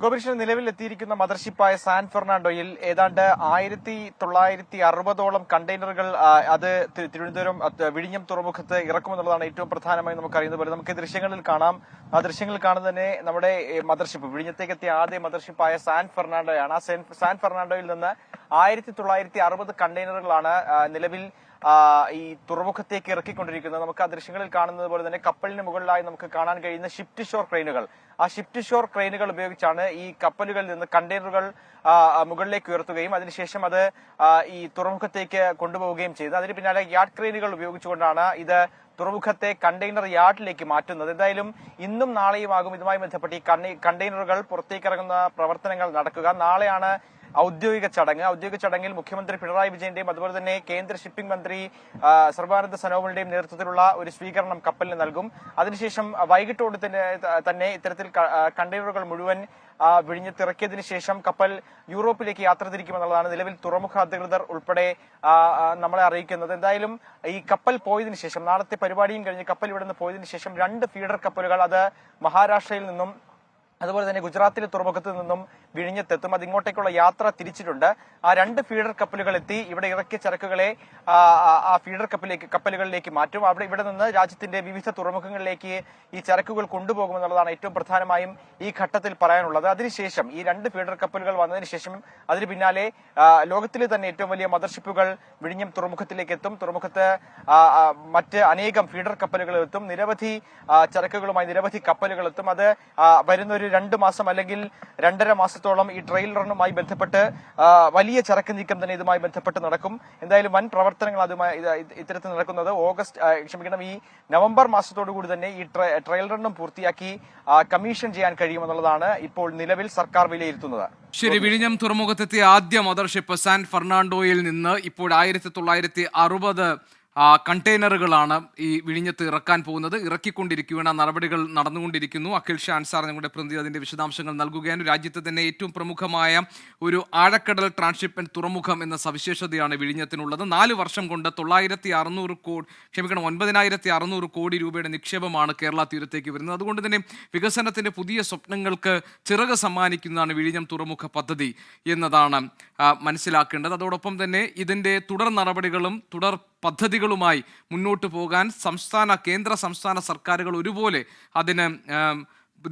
ഗോപികൃഷ്ണൻ, നിലവിൽ എത്തിയിരിക്കുന്ന മദർഷിപ്പായ സാൻ ഫെർണാണ്ടോയിൽ ഏതാണ്ട് 1960ഓളം കണ്ടെയ്നറുകൾ അത് തിരുവനന്തപുരം വിഴിഞ്ഞം തുറമുഖത്ത് ഇറക്കുമെന്നുള്ളതാണ് ഏറ്റവും പ്രധാനമായി നമുക്കറിയുന്നത് പോലെ. നമുക്ക് ദൃശ്യങ്ങളിൽ കാണാം. ആ ദൃശ്യങ്ങളിൽ കാണുന്നത് തന്നെ നമ്മുടെ മദർഷിപ്പ്, വിഴിഞ്ഞത്തേക്ക് എത്തിയ ആദ്യ മദർഷിപ്പായ സാൻ ഫെർണാണ്ടോയാണ്. ആ സാൻ ഫെർണാണ്ടോയിൽ നിന്ന് 1960 കണ്ടെയ്നറുകളാണ് നിലവിൽ ഈ തുറമുഖത്തേക്ക് ഇറക്കിക്കൊണ്ടിരിക്കുന്നത്. നമുക്ക് ആ ദൃശ്യങ്ങളിൽ കാണുന്നത് പോലെ തന്നെ കപ്പലിന് മുകളിലായി നമുക്ക് കാണാൻ കഴിയുന്ന ഷിഫ്റ്റ് ഷോർ ക്രെയിനുകൾ, ആ ഷിഫ്റ്റ് ഷോർ ക്രെയിനുകൾ ഉപയോഗിച്ചാണ് ഈ കപ്പലുകളിൽ നിന്ന് കണ്ടെയ്നറുകൾ മുകളിലേക്ക് ഉയർത്തുകയും അതിനുശേഷം അത് ഈ തുറമുഖത്തേക്ക് കൊണ്ടുപോവുകയും ചെയ്തത്. അതിന് പിന്നാലെ യാർഡ് ക്രെയിനുകൾ ഉപയോഗിച്ചുകൊണ്ടാണ് ഇത് തുറമുഖത്തെ കണ്ടെയ്നർ യാർഡിലേക്ക് മാറ്റുന്നത്. എന്തായാലും ഇന്നും നാളെയുമാകും ഇതുമായി ബന്ധപ്പെട്ട് ഈ കണ്ടെയ്നറുകൾ പുറത്തേക്കിറങ്ങുന്ന പ്രവർത്തനങ്ങൾ നടക്കുക. നാളെയാണ് ഔദ്യോഗിക ചടങ്ങിൽ മുഖ്യമന്ത്രി പിണറായി വിജയന്റെയും അതുപോലെ തന്നെ കേന്ദ്ര ഷിപ്പിംഗ് മന്ത്രി സർബാനന്ദ സോനോവാളിന്റെയും നേതൃത്വത്തിലുള്ള ഒരു സ്വീകരണം കപ്പലിന് നൽകും. അതിനുശേഷം വൈകിട്ടോട് തന്നെ ഇത്തരത്തിൽ കണ്ടെയ്നറുകൾ മുഴുവൻ വിഴിഞ്ഞത്തിറക്കിയതിനു ശേഷം കപ്പൽ യൂറോപ്പിലേക്ക് യാത്ര തിരിക്കുമെന്നുള്ളതാണ് നിലവിൽ തുറമുഖ അധികൃതർ ഉൾപ്പെടെ നമ്മളെ അറിയിക്കുന്നത്. എന്തായാലും ഈ കപ്പൽ പോയതിനു ശേഷം, നാളത്തെ പരിപാടിയും കഴിഞ്ഞ് കപ്പൽ ഇവിടെ നിന്ന് പോയതിനു ശേഷം 2 ഫീഡർ കപ്പലുകൾ അത് മഹാരാഷ്ട്രയിൽ നിന്നും അതുപോലെ തന്നെ ഗുജറാത്തിലെ തുറമുഖത്ത് നിന്നും വിഴിഞ്ഞത്തെത്തും. അത് ഇങ്ങോട്ടേക്കുള്ള യാത്ര തിരിച്ചിട്ടുണ്ട്. ആ 2 ഫീഡർ കപ്പലുകൾ എത്തി ഇവിടെ ഇറക്കിയ ചരക്കുകളെ ആ ഫീഡർ കപ്പലുകളിലേക്ക് മാറ്റും. ഇവിടെ നിന്ന് രാജ്യത്തിന്റെ വിവിധ തുറമുഖങ്ങളിലേക്ക് ഈ ചരക്കുകൾ കൊണ്ടുപോകുമെന്നുള്ളതാണ് ഏറ്റവും പ്രധാനമായും ഈ ഘട്ടത്തിൽ പറയാനുള്ളത്. അതിനുശേഷം ഈ 2 ഫീഡർ കപ്പലുകൾ വന്നതിന് ശേഷം അതിന് പിന്നാലെ ലോകത്തിലെ തന്നെ ഏറ്റവും വലിയ മദർഷിപ്പുകൾ വിഴിഞ്ഞം തുറമുഖത്തിലേക്ക് എത്തും. തുറമുഖത്ത് മറ്റ് അനേകം ഫീഡർ കപ്പലുകൾ എത്തും. നിരവധി ചരക്കുകളുമായി നിരവധി കപ്പലുകൾ എത്തും. അത് വരുന്നൊരു 2 മാസം അല്ലെങ്കിൽ 2.5 മാസത്തോളം ഈ ട്രയൽ റണ്ണുമായി ബന്ധപ്പെട്ട് വലിയ ചരക്ക് നീക്കം തന്നെ ഇതുമായി ബന്ധപ്പെട്ട് നടക്കും. എന്തായാലും വൻ പ്രവർത്തനങ്ങൾ ഇത്തരത്തിൽ നടക്കുന്നത് ഈ നവംബർ മാസത്തോടു കൂടി തന്നെ ഈ ട്രയൽ റണ്ണും പൂർത്തിയാക്കി കമ്മീഷൻ ചെയ്യാൻ കഴിയുമെന്നുള്ളതാണ് ഇപ്പോൾ നിലവിൽ സർക്കാർ വിലയിരുത്തുന്നത്. ശരി, വിഴിഞ്ഞം തുറമുഖത്തെത്തിയ ആദ്യ മദർഷിപ്പ് സാൻ ഫെർണാണ്ടോയിൽ നിന്ന് ഇപ്പോൾ 1960 കണ്ടെയ്നറുകളാണ് ഈ വിഴിഞ്ഞത്ത് ഇറക്കാൻ പോകുന്നത്. ഇറക്കിക്കൊണ്ടിരിക്കുകയാണ്, നടപടികൾ നടന്നുകൊണ്ടിരിക്കുന്നു. അഖിൽ ഷാ അൻസാർ ഞങ്ങളുടെ പ്രതിനിധി അതിന്റെ വിശദാംശങ്ങൾ നൽകുകയാണ്. രാജ്യത്തെ തന്നെ ഏറ്റവും പ്രമുഖമായ ഒരു ആഴക്കടൽ ട്രാൻസ്ഷിപ്മെന്റ് തുറമുഖം എന്ന സവിശേഷതയാണ് വിഴിഞ്ഞത്തിനുള്ളത്. 4 വർഷം കൊണ്ട് 9,600 കോടി രൂപയുടെ നിക്ഷേപമാണ് കേരള തീരത്തേക്ക് വരുന്നത്. അതുകൊണ്ട് തന്നെ വികസനത്തിന്റെ പുതിയ സ്വപ്നങ്ങൾക്ക് ചിറക് സമ്മാനിക്കുന്നതാണ് വിഴിഞ്ഞം തുറമുഖ പദ്ധതി എന്നതാണ് മനസ്സിലാക്കേണ്ടത്. അതോടൊപ്പം തന്നെ ഇതിന്റെ തുടർ നടപടികളും തുടർ പദ്ധതികളുമായി മുന്നോട്ട് പോകാൻ കേന്ദ്ര സംസ്ഥാന സർക്കാരുകൾ ഒരുപോലെ അതിന്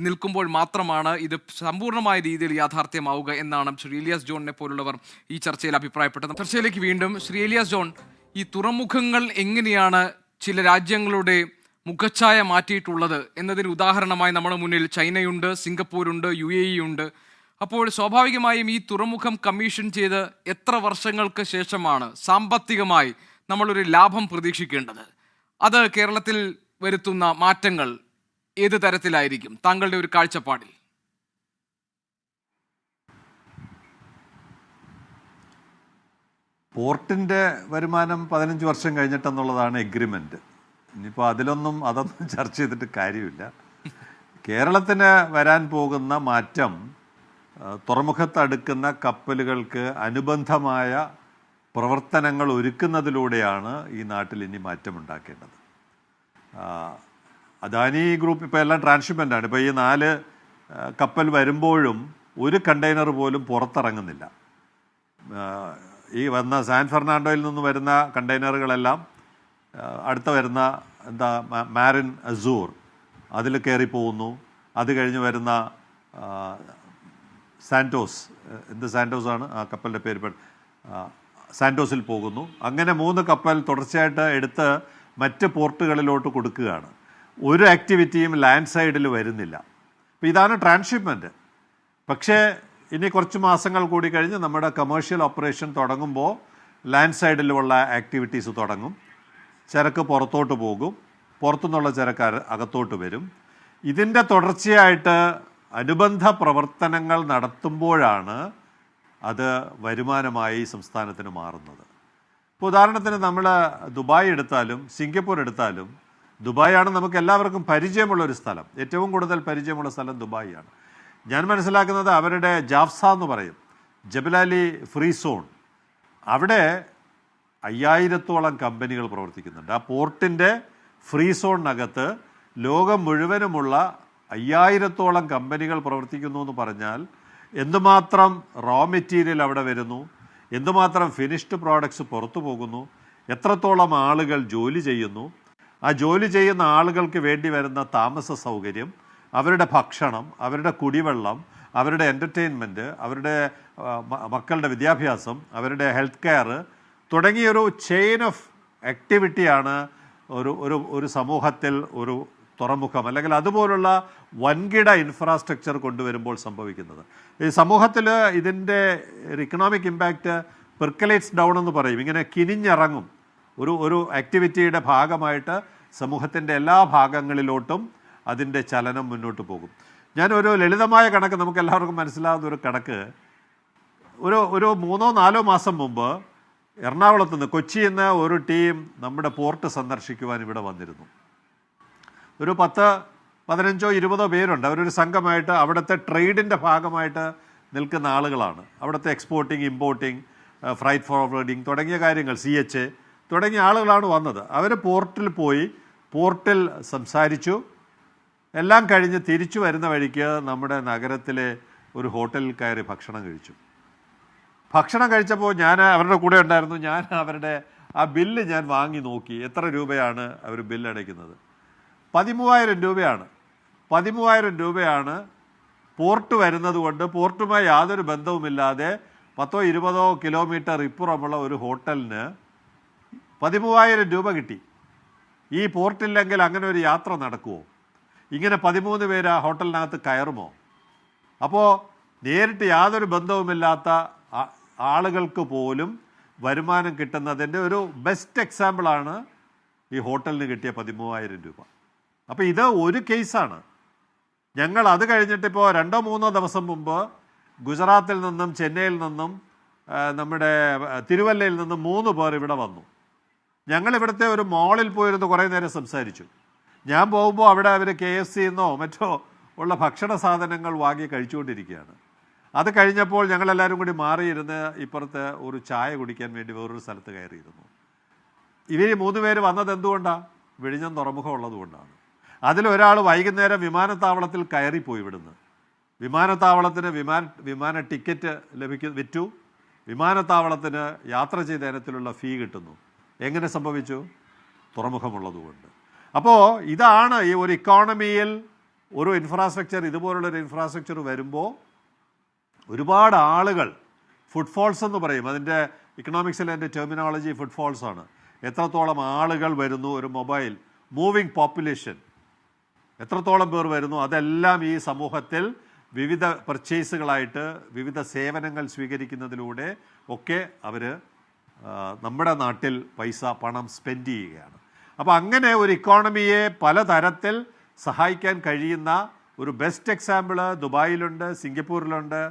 നിൽക്കുമ്പോൾ മാത്രമാണ് ഇത് സമ്പൂർണ്ണമായ രീതിയിൽ യാഥാർത്ഥ്യമാവുക എന്നാണ് ശ്രീ ഇലിയാസ് ജോണിനെ പോലുള്ളവർ ഈ ചർച്ചയിൽ അഭിപ്രായപ്പെട്ടത്. ചർച്ചയിലേക്ക് വീണ്ടും ശ്രീ ഇലിയാസ് ജോൺ, ഈ തുറമുഖങ്ങൾ എങ്ങനെയാണ് ചില രാജ്യങ്ങളുടെ മുഖച്ഛായ മാറ്റിയിട്ടുള്ളത് എന്നതിന് ഉദാഹരണമായി നമ്മുടെ മുന്നിൽ ചൈനയുണ്ട്, സിംഗപ്പൂരുണ്ട്, UAE ഉണ്ട്. അപ്പോൾ സ്വാഭാവികമായും ഈ തുറമുഖം കമ്മീഷൻ ചെയ്ത് എത്ര വർഷങ്ങൾക്ക് ശേഷമാണ് സാമ്പത്തികമായി നമ്മളൊരു ലാഭം പ്രതീക്ഷിക്കേണ്ടത്? അത് കേരളത്തിൽ വരുത്തുന്ന മാറ്റങ്ങൾ ഏത് തരത്തിലായിരിക്കും താങ്കളുടെ ഒരു കാഴ്ചപ്പാടിൽ? പോർട്ടിൻ്റെ വരുമാനം 15 വർഷം കഴിഞ്ഞിട്ടെന്നുള്ളതാണ് എഗ്രിമെൻറ്റ്. ഇനിയിപ്പോൾ അതൊന്നും ചർച്ച ചെയ്തിട്ട് കാര്യമില്ല. കേരളത്തിന് വരാൻ പോകുന്ന മാറ്റം തുറമുഖത്ത് അടുക്കുന്ന കപ്പലുകൾക്ക് അനുബന്ധമായ പ്രവർത്തനങ്ങൾ ഒരുക്കുന്നതിലൂടെയാണ് ഈ നാട്ടിൽ ഇനി മാറ്റമുണ്ടാക്കേണ്ടത്. അദാനി ഗ്രൂപ്പ് ഇപ്പോൾ എല്ലാം ട്രാൻസ്ഷിപ്മെൻ്റാണ്. ഇപ്പോൾ ഈ 4 കപ്പൽ വരുമ്പോഴും ഒരു കണ്ടെയ്നർ പോലും പുറത്തിറങ്ങുന്നില്ല. ഈ വന്ന സാൻ ഫെർണാണ്ടോയിൽ നിന്ന് വരുന്ന കണ്ടെയ്നറുകളെല്ലാം അടുത്ത വരുന്ന മാരിൻ അസൂർ അതിൽ കയറി പോകുന്നു. അത് കഴിഞ്ഞ് വരുന്ന സാന്റോസ്, സാന്റോസാണ് ആ കപ്പലിൻ്റെ പേര്, സാന്റോസിൽ പോകുന്നു. അങ്ങനെ 3 കപ്പൽ തുടർച്ചയായിട്ട് എടുത്ത് മറ്റ് പോർട്ടുകളിലോട്ട് കൊടുക്കുകയാണ്. ഒരു ആക്ടിവിറ്റിയും ലാൻഡ് സൈഡിൽ വരുന്നില്ല. അപ്പോൾ ഇതാണ് ട്രാൻസ്ഷിപ്മെൻറ്റ്. പക്ഷേ ഇനി കുറച്ച് മാസങ്ങൾ കൂടി കഴിഞ്ഞ് നമ്മുടെ കമേഴ്ഷ്യൽ ഓപ്പറേഷൻ തുടങ്ങുമ്പോൾ ലാൻഡ് സൈഡിലുള്ള ആക്ടിവിറ്റീസ് തുടങ്ങും. ചരക്ക് പുറത്തോട്ട് പോകും, പുറത്തുനിന്നുള്ള ചരക്ക് അകത്തോട്ട് വരും. ഇതിൻ്റെ തുടർച്ചയായിട്ട് അനുബന്ധ പ്രവർത്തനങ്ങൾ നടത്തുമ്പോഴാണ് അത് വരുമാനമായി സംസ്ഥാനത്തിന് മാറുന്നത്. ഇപ്പോൾ ഉദാഹരണത്തിന് നമ്മൾ ദുബായ് എടുത്താലും സിംഗപ്പൂർ എടുത്താലും, ദുബായാണ് നമുക്ക് എല്ലാവർക്കും പരിചയമുള്ള ഒരു സ്ഥലം. ഏറ്റവും കൂടുതൽ പരിചയമുള്ള സ്ഥലം ദുബായിയാണ്. ഞാൻ മനസ്സിലാക്കുന്നത് അവരുടെ ജാഫ്സ എന്ന് പറയും, ജബലാലി ഫ്രീ സോൺ, അവിടെ 5000-ഓളം കമ്പനികൾ പ്രവർത്തിക്കുന്നുണ്ട്. ആ പോർട്ടിൻ്റെ ഫ്രീ സോണിനകത്ത് ലോകം മുഴുവനുമുള്ള 5000-ഓളം കമ്പനികൾ പ്രവർത്തിക്കുന്നു എന്ന് പറഞ്ഞാൽ എന്തുമാത്രം റോ മെറ്റീരിയൽ അവിടെ വരുന്നു, എന്തുമാത്രം ഫിനിഷ്ഡ് പ്രോഡക്ട്സ് പുറത്തു പോകുന്നു, എത്രത്തോളം ആളുകൾ ജോലി ചെയ്യുന്നു, ആ ജോലി ചെയ്യുന്ന ആളുകൾക്ക് വേണ്ടി വരുന്ന താമസ സൗകര്യം, അവരുടെ ഭക്ഷണം, അവരുടെ കുടിവെള്ളം, അവരുടെ എൻ്റർടൈൻമെൻറ്റ്, അവരുടെ മക്കളുടെ വിദ്യാഭ്യാസം, അവരുടെ ഹെൽത്ത് കെയർ തുടങ്ങിയൊരു ചെയിൻ ഓഫ് ആക്ടിവിറ്റിയാണ് ഒരു സമൂഹത്തിൽ ഒരു തുറമുഖം അല്ലെങ്കിൽ അതുപോലുള്ള വൻകിട ഇൻഫ്രാസ്ട്രക്ചർ കൊണ്ടുവരുമ്പോൾ സംഭവിക്കുന്നത്. ഈ സമൂഹത്തിൽ ഇതിൻ്റെ ഇക്കണോമിക് ഇമ്പാക്റ്റ് പെർക്കലേറ്റ്സ് ഡൗൺ എന്ന് പറയും. ഇങ്ങനെ കിനിഞ്ഞിറങ്ങും. ഒരു ആക്ടിവിറ്റിയുടെ ഭാഗമായിട്ട് സമൂഹത്തിൻ്റെ എല്ലാ ഭാഗങ്ങളിലോട്ടും അതിൻ്റെ ചലനം മുന്നോട്ട് പോകും. ഞാനൊരു ലളിതമായ കണക്ക്, നമുക്ക് എല്ലാവർക്കും മനസ്സിലാകുന്ന ഒരു കണക്ക്, ഒരു 3-4 മാസം മുമ്പ് എറണാകുളത്ത് നിന്ന്, കൊച്ചിയിൽ നിന്ന് ഒരു ടീം നമ്മുടെ പോർട്ട് സന്ദർശിക്കുവാൻ ഇവിടെ വന്നിരുന്നു. ഒരു 10-15-20 പേരുണ്ട്. അവരൊരു സംഘമായിട്ട് അവിടുത്തെ ട്രേഡിൻ്റെ ഭാഗമായിട്ട് നിൽക്കുന്ന ആളുകളാണ്. അവിടുത്തെ എക്സ്പോർട്ടിങ്, ഇമ്പോർട്ടിങ്, ഫ്രൈറ്റ് ഫോർവേഡിങ് തുടങ്ങിയ കാര്യങ്ങൾ, CHA തുടങ്ങിയ ആളുകളാണ് വന്നത്. അവർ പോർട്ടിൽ പോയി പോർട്ടിൽ സംസാരിച്ചു. എല്ലാം കഴിഞ്ഞ് തിരിച്ചു വരുന്ന വഴിക്ക് നമ്മുടെ നഗരത്തിലെ ഒരു ഹോട്ടലിൽ കയറി ഭക്ഷണം കഴിച്ചു. ഭക്ഷണം കഴിച്ചപ്പോൾ ഞാൻ അവരുടെ കൂടെ ഉണ്ടായിരുന്നു. ഞാൻ അവരുടെ ആ ബില്ല് ഞാൻ വാങ്ങി നോക്കി. എത്ര രൂപയാണ് അവർ ബില്ല് അടയ്ക്കുന്നത്? 13,000 രൂപയാണ്. 13,000 രൂപയാണ് പോർട്ട് വരുന്നത് കൊണ്ട് പോർട്ടുമായി യാതൊരു ബന്ധവുമില്ലാതെ 10-20 കിലോമീറ്റർ ഇപ്പുറമുള്ള ഒരു ഹോട്ടലിന് 13,000 രൂപ കിട്ടി. ഈ പോർട്ടില്ലെങ്കിൽ അങ്ങനെ ഒരു യാത്ര നടക്കുമോ? ഇങ്ങനെ 13 പേര് ആ ഹോട്ടലിനകത്ത് കയറുമോ? അപ്പോൾ നേരിട്ട് യാതൊരു ബന്ധവുമില്ലാത്ത ആളുകൾക്ക് പോലും വരുമാനം കിട്ടുന്നതിൻ്റെ ഒരു ബെസ്റ്റ് എക്സാമ്പിളാണ് ഈ ഹോട്ടലിന് കിട്ടിയ 13,000 രൂപ. അപ്പോൾ ഇത് ഒരു കേസാണ്. ഞങ്ങൾ അത് കഴിഞ്ഞിട്ടിപ്പോൾ 2-3 ദിവസം മുമ്പ് ഗുജറാത്തിൽ നിന്നും ചെന്നൈയിൽ നിന്നും നമ്മുടെ തിരുവല്ലയിൽ നിന്നും 3 പേർ ഇവിടെ വന്നു. ഞങ്ങളിവിടുത്തെ ഒരു മാളിൽ പോയിരുന്ന് കുറേ നേരം സംസാരിച്ചു. ഞാൻ പോകുമ്പോൾ അവിടെ അവർ KFC എന്നോ മറ്റോ ഉള്ള ഭക്ഷണ സാധനങ്ങൾ വാങ്ങി കഴിച്ചുകൊണ്ടിരിക്കുകയാണ്. അത് കഴിഞ്ഞപ്പോൾ ഞങ്ങളെല്ലാവരും കൂടി മാറിയിരുന്ന് ഇപ്പുറത്ത് ഒരു ചായ കുടിക്കാൻ വേണ്ടി വേറൊരു സ്ഥലത്ത് കയറിയിരുന്നു. ഇവർ 3 പേര് വന്നത് എന്തുകൊണ്ടാണ്? വിഴിഞ്ഞം തുറമുഖം ഉള്ളതുകൊണ്ടാണ്. അതിലൊരാൾ വൈകുന്നേരം വിമാനത്താവളത്തിൽ കയറിപ്പോയി. ഇവിടുന്ന് വിമാനത്താവളത്തിന് വിമാന ടിക്കറ്റ് വിറ്റു. വിമാനത്താവളത്തിന് യാത്ര ചെയ്ത ഇനത്തിലുള്ള ഫീ കിട്ടുന്നു. എങ്ങനെ സംഭവിച്ചു? തുറമുഖമുള്ളതുകൊണ്ട്. അപ്പോൾ ഇതാണ് ഈ ഒരു ഇക്കോണമിയിൽ ഒരു ഇൻഫ്രാസ്ട്രക്ചർ, ഇതുപോലുള്ളൊരു ഇൻഫ്രാസ്ട്രക്ചർ വരുമ്പോൾ ഒരുപാട് ആളുകൾ, ഫുട്ഫോൾസ് എന്ന് പറയും, അതിൻ്റെ ഇക്കണോമിക്സിലെ എൻ്റെ ടെർമിനോളജി ഫുട്ഫോൾസ് ആണ്. എത്രത്തോളം ആളുകൾ വരുന്നു, ഒരു മൊബൈൽ മൂവിങ് പോപ്പുലേഷൻ എത്രത്തോളം പേർ വരുന്നു, അതെല്ലാം ഈ സമൂഹത്തിൽ വിവിധ പർച്ചേസുകളായിട്ട് വിവിധ സേവനങ്ങൾ സ്വീകരിക്കുന്നതിലൂടെ ഒക്കെ അവർ നമ്മുടെ നാട്ടിൽ പണം സ്പെൻഡ് ചെയ്യുകയാണ്. അപ്പോൾ അങ്ങനെ ഒരു ഇക്കോണമിയെ പലതരത്തിൽ സഹായിക്കാൻ കഴിയുന്ന ഒരു ബെസ്റ്റ് എക്സാമ്പിൾ ദുബായിലുണ്ട്, സിംഗപ്പൂരിലുണ്ട്,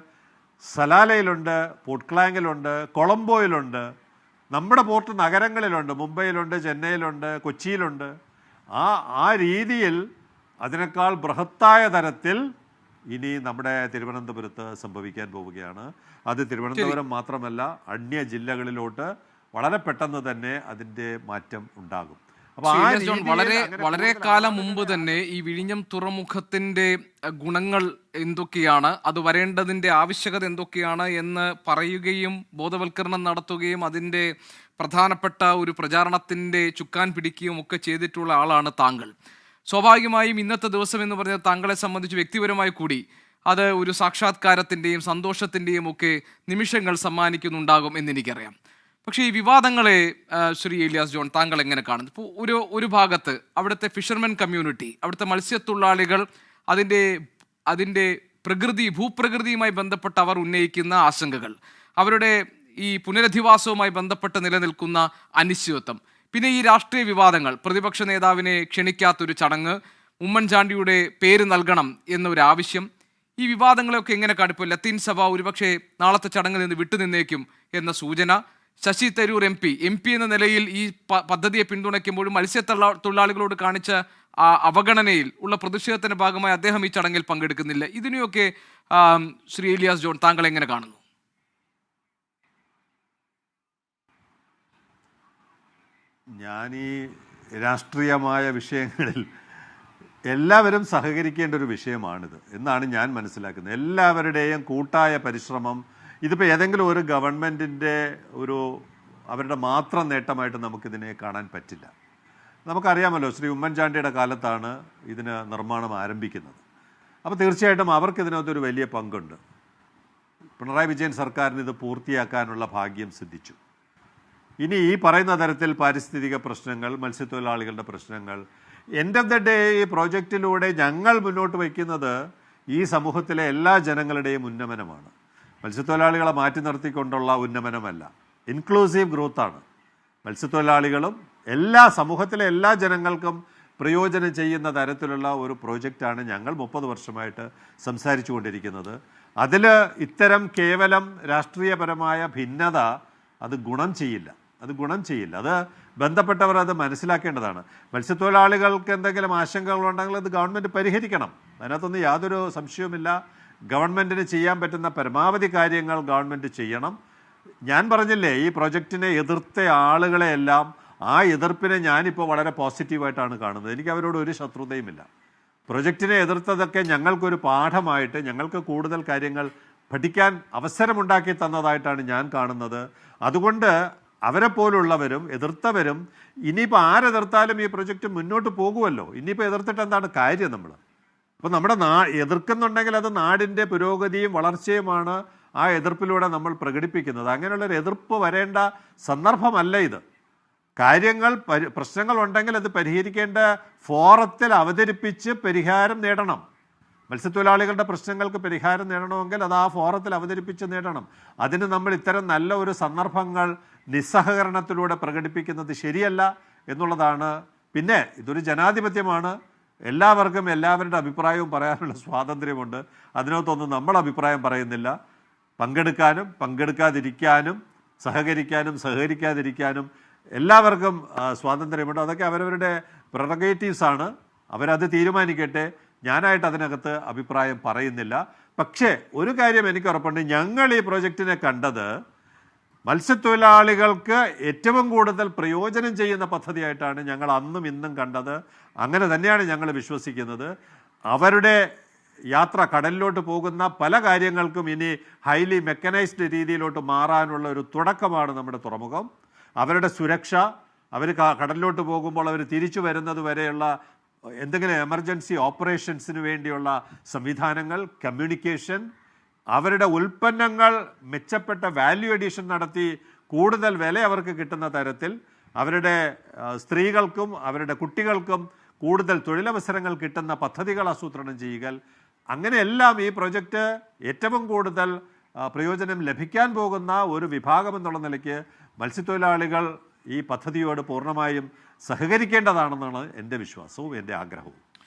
സലാലയിലുണ്ട്, പോർട്ട് ക്ലാങ്ങിലുണ്ട്, കൊളംബോയിലുണ്ട്, നമ്മുടെ പോർട്ട് നഗരങ്ങളിലുണ്ട്, മുംബൈയിലുണ്ട്, ചെന്നൈയിലുണ്ട്, കൊച്ചിയിലുണ്ട്. ആ രീതിയിൽ അതിനേക്കാൾ ബൃഹത്തായ തരത്തിൽ ഇനി നമ്മുടെ തിരുവനന്തപുരത്ത് സംഭവിക്കാൻ പോവുകയാണ്. അത് തിരുവനന്തപുരം മാത്രമല്ല, അന്യ ജില്ലകളിലോട്ട് വളരെ പെട്ടെന്ന് തന്നെ അതിൻ്റെ മാറ്റം ഉണ്ടാകും. വളരെ കാലം മുമ്പ് തന്നെ ഈ വിഴിഞ്ഞം തുറമുഖത്തിന്റെ ഗുണങ്ങൾ എന്തൊക്കെയാണ്, അത് വരേണ്ടതിന്റെ ആവശ്യകത എന്തൊക്കെയാണ് എന്ന് പറയുകയും ബോധവൽക്കരണം നടത്തുകയും അതിന്റെ പ്രധാനപ്പെട്ട ഒരു പ്രചാരണത്തിന്റെ ചുക്കാൻ പിടിക്കുകയും ഒക്കെ ചെയ്തിട്ടുള്ള ആളാണ് താങ്കൾ. സ്വാഭാവികമായും ഇന്നത്തെ ദിവസം എന്ന് പറഞ്ഞാൽ താങ്കളെ സംബന്ധിച്ച് വ്യക്തിപരമായി കൂടി അത് ഒരു സാക്ഷാത്കാരത്തിന്റെയും സന്തോഷത്തിന്റെയും ഒക്കെ നിമിഷങ്ങൾ സമ്മാനിക്കുന്നുണ്ടാകും എന്നെനിക്കറിയാം. പക്ഷേ ഈ വിവാദങ്ങളെ ശ്രീ ഏലിയാസ് ജോൺ താങ്കൾ എങ്ങനെ കാണുന്നു? ഇപ്പോൾ ഒരു ഭാഗത്ത് അവിടുത്തെ ഫിഷർമെൻ കമ്മ്യൂണിറ്റി, അവിടുത്തെ മത്സ്യത്തൊഴിലാളികൾ അതിൻ്റെ ഭൂപ്രകൃതിയുമായി ബന്ധപ്പെട്ട് അവർ ഉന്നയിക്കുന്ന ആശങ്കകൾ, അവരുടെ ഈ പുനരധിവാസവുമായി ബന്ധപ്പെട്ട് നിലനിൽക്കുന്ന അനിശ്ചിതത്വം, പിന്നെ ഈ രാഷ്ട്രീയ വിവാദങ്ങൾ, പ്രതിപക്ഷ നേതാവിനെ ക്ഷണിക്കാത്തൊരു ചടങ്ങ്, ഉമ്മൻചാണ്ടിയുടെ പേര് നൽകണം എന്നൊരാവശ്യം, ഈ വിവാദങ്ങളെയൊക്കെ എങ്ങനെ കാണും? ഇപ്പോൾ ലത്തീൻ സഭ ഒരുപക്ഷെ നാളത്തെ ചടങ്ങിൽ നിന്ന് വിട്ടുനിന്നേക്കും എന്ന സൂചന, ശശി തരൂർ എം പി എന്ന നിലയിൽ ഈ പദ്ധതിയെ പിന്തുണയ്ക്കുമ്പോഴും മത്സ്യത്തൊഴിലാളികളോട് കാണിച്ച അവഗണനയിൽ ഉള്ള പ്രതിഷേധത്തിന്റെ ഭാഗമായി അദ്ദേഹം ഈ ചടങ്ങിൽ പങ്കെടുക്കുന്നില്ല. ഇതിനെയൊക്കെ ശ്രീ ഏലിയാസ് ജോൺ താങ്കൾ എങ്ങനെ കാണുന്നു? ഞാൻ ഈ രാഷ്ട്രീയമായ വിഷയങ്ങളിൽ എല്ലാവരും സഹകരിക്കേണ്ട ഒരു വിഷയമാണിത് എന്നാണ് ഞാൻ മനസ്സിലാക്കുന്നത്. എല്ലാവരുടെയും കൂട്ടായ പരിശ്രമം. ഇതിപ്പോൾ ഏതെങ്കിലും ഒരു ഗവൺമെൻറ്റിൻ്റെ അവരുടെ മാത്രം നേട്ടമായിട്ട് നമുക്കിതിനെ കാണാൻ പറ്റില്ല. നമുക്കറിയാമല്ലോ, ശ്രീ ഉമ്മൻചാണ്ടിയുടെ കാലത്താണ് ഇതിന് നിർമ്മാണം ആരംഭിക്കുന്നത്. അപ്പോൾ തീർച്ചയായിട്ടും അവർക്കിതിനകത്തൊരു വലിയ പങ്കുണ്ട്. പിണറായി വിജയൻ സർക്കാരിന് ഇത് പൂർത്തിയാക്കാനുള്ള ഭാഗ്യം സിദ്ധിച്ചു. ഇനി ഈ പറയുന്ന തരത്തിൽ പാരിസ്ഥിതിക പ്രശ്നങ്ങൾ, മത്സ്യത്തൊഴിലാളികളുടെ പ്രശ്നങ്ങൾ, എൻഡ് ഓഫ് ദ ഡേ ഈ പ്രോജക്റ്റിലൂടെ ഞങ്ങൾ മുന്നോട്ട് വയ്ക്കുന്നത് ഈ സമൂഹത്തിലെ എല്ലാ ജനങ്ങളുടെയും ഉന്നമനമാണ്. മത്സ്യത്തൊഴിലാളികളെ മാറ്റി നിർത്തിക്കൊണ്ടുള്ള ഉന്നമനമല്ല, ഇൻക്ലൂസീവ് ഗ്രോത്താണ്. മത്സ്യത്തൊഴിലാളികളും സമൂഹത്തിലെ എല്ലാ ജനങ്ങൾക്കും പ്രയോജനം ചെയ്യുന്ന തരത്തിലുള്ള ഒരു പ്രോജക്റ്റാണ് ഞങ്ങൾ 30 വർഷമായിട്ട് സംസാരിച്ചു കൊണ്ടിരിക്കുന്നത്. അതിൽ ഇത്തരം കേവലം രാഷ്ട്രീയപരമായ ഭിന്നത അത് ഗുണം ചെയ്യില്ല. അത് ബന്ധപ്പെട്ടവർ അത് മനസ്സിലാക്കേണ്ടതാണ്. മത്സ്യത്തൊഴിലാളികൾക്ക് എന്തെങ്കിലും ആശങ്കകളുണ്ടെങ്കിൽ അത് ഗവൺമെൻറ് പരിഹരിക്കണം. അതിനകത്തൊന്നും യാതൊരു സംശയവുമില്ല. ഗവൺമെൻറ്റിന് ചെയ്യാൻ പറ്റുന്ന പരമാവധി കാര്യങ്ങൾ ഗവൺമെൻറ് ചെയ്യണം. ഞാൻ പറഞ്ഞില്ലേ, ഈ പ്രൊജക്റ്റിനെ എതിർത്ത ആളുകളെയെല്ലാം ആ എതിർപ്പിനെ ഞാനിപ്പോൾ വളരെ പോസിറ്റീവായിട്ടാണ് കാണുന്നത്. എനിക്ക് അവരോട് ഒരു ശത്രുതയുമില്ല. പ്രൊജക്റ്റിനെ എതിർത്തതൊക്കെ ഞങ്ങൾക്കൊരു പാഠമായിട്ട്, ഞങ്ങൾക്ക് കൂടുതൽ കാര്യങ്ങൾ പഠിക്കാൻ അവസരമുണ്ടാക്കി തന്നതായിട്ടാണ് ഞാൻ കാണുന്നത്. അതുകൊണ്ട് അവരെ പോലുള്ളവരും എതിർത്തവരും ഇനിയിപ്പോൾ ആരെതിർത്താലും ഈ പ്രൊജക്റ്റ് മുന്നോട്ട് പോകുമല്ലോ. ഇനിയിപ്പോൾ എതിർത്തിട്ട് എന്താണ് കാര്യം? അപ്പോൾ നമ്മുടെ എതിർക്കുന്നുണ്ടെങ്കിൽ അത് നാടിൻ്റെ പുരോഗതിയും വളർച്ചയുമാണ് ആ എതിർപ്പിലൂടെ നമ്മൾ പ്രകടിപ്പിക്കുന്നത്. അങ്ങനെയുള്ളൊരു എതിർപ്പ് വരേണ്ട സന്ദർഭമല്ല ഇത്. പ്രശ്നങ്ങൾ ഉണ്ടെങ്കിൽ അത് പരിഹരിക്കേണ്ട ഫോറത്തിൽ അവതരിപ്പിച്ച് പരിഹാരം നേടണം. മത്സ്യത്തൊഴിലാളികളുടെ പ്രശ്നങ്ങൾക്ക് പരിഹാരം നേടണമെങ്കിൽ അത് ആ ഫോറത്തിൽ അവതരിപ്പിച്ച് നേടണം. അതിന് നമ്മൾ ഇത്തരം നല്ല ഒരു സന്ദർഭങ്ങൾ നിസ്സഹകരണത്തിലൂടെ പ്രകടിപ്പിക്കുന്നത് ശരിയല്ല എന്നുള്ളതാണ്. പിന്നെ ഇതൊരു ജനാധിപത്യമാണ്. എല്ലാവർക്കും എല്ലാവരുടെ അഭിപ്രായവും പറയാനുള്ള സ്വാതന്ത്ര്യമുണ്ട്. അതിനകത്തൊന്നും നമ്മൾ അഭിപ്രായം പറയുന്നില്ല. പങ്കെടുക്കാനും പങ്കെടുക്കാതിരിക്കാനും സഹകരിക്കാനും സഹകരിക്കാതിരിക്കാനും എല്ലാവർക്കും സ്വാതന്ത്ര്യമുണ്ട്. അതൊക്കെ അവരവരുടെ പ്രൊറഗേറ്റീവ്സാണ്. അവരത് തീരുമാനിക്കട്ടെ. ഞാനായിട്ട് അതിനകത്ത് അഭിപ്രായം പറയുന്നില്ല. പക്ഷേ ഒരു കാര്യം എനിക്ക് ഉറപ്പുണ്ട്, ഞങ്ങൾ ഈ പ്രോജക്റ്റിനെ കണ്ടത് മത്സ്യത്തൊഴിലാളികൾക്ക് ഏറ്റവും കൂടുതൽ പ്രയോജനം ചെയ്യുന്ന പദ്ധതിയായിട്ടാണ് ഞങ്ങൾ അന്നും ഇന്നും കണ്ടത്. അങ്ങനെ തന്നെയാണ് ഞങ്ങൾ വിശ്വസിക്കുന്നത്. അവരുടെ യാത്ര, കടലിലോട്ട് പോകുന്ന പല കാര്യങ്ങൾക്കും ഇനി ഹൈലി മെക്കനൈസ്ഡ് രീതിയിലോട്ട് മാറാനുള്ള ഒരു തുടക്കമാണ് നമ്മുടെ തുറമുഖം. അവരുടെ സുരക്ഷ, അവർ കടലിലോട്ട് പോകുമ്പോൾ അവർ തിരിച്ചു വരുന്നത് വരെയുള്ള എന്തെങ്കിലും എമർജൻസി ഓപ്പറേഷൻസിന് വേണ്ടിയുള്ള സംവിധാനങ്ങൾ, കമ്മ്യൂണിക്കേഷൻ, അവരുടെ ഉൽപ്പന്നങ്ങൾ മെച്ചപ്പെട്ട വാല്യൂ എഡീഷൻ നടത്തി കൂടുതൽ വില അവർക്ക് കിട്ടുന്ന തരത്തിൽ അവരുടെ സ്ത്രീകൾക്കും അവരുടെ കുട്ടികൾക്കും കൂടുതൽ തൊഴിലവസരങ്ങൾ കിട്ടുന്ന പദ്ധതികൾ ആസൂത്രണം ചെയ്യുക, അങ്ങനെയെല്ലാം ഈ പ്രൊജക്റ്റ് ഏറ്റവും കൂടുതൽ പ്രയോജനം ലഭിക്കാൻ പോകുന്ന ഒരു വിഭാഗം എന്നുള്ള നിലയ്ക്ക് മത്സ്യത്തൊഴിലാളികൾ ഈ പദ്ധതിയോട് പൂർണ്ണമായും സഹകരിക്കേണ്ടതാണെന്നാണ് എൻ്റെ വിശ്വാസവും എൻ്റെ ആഗ്രഹവും.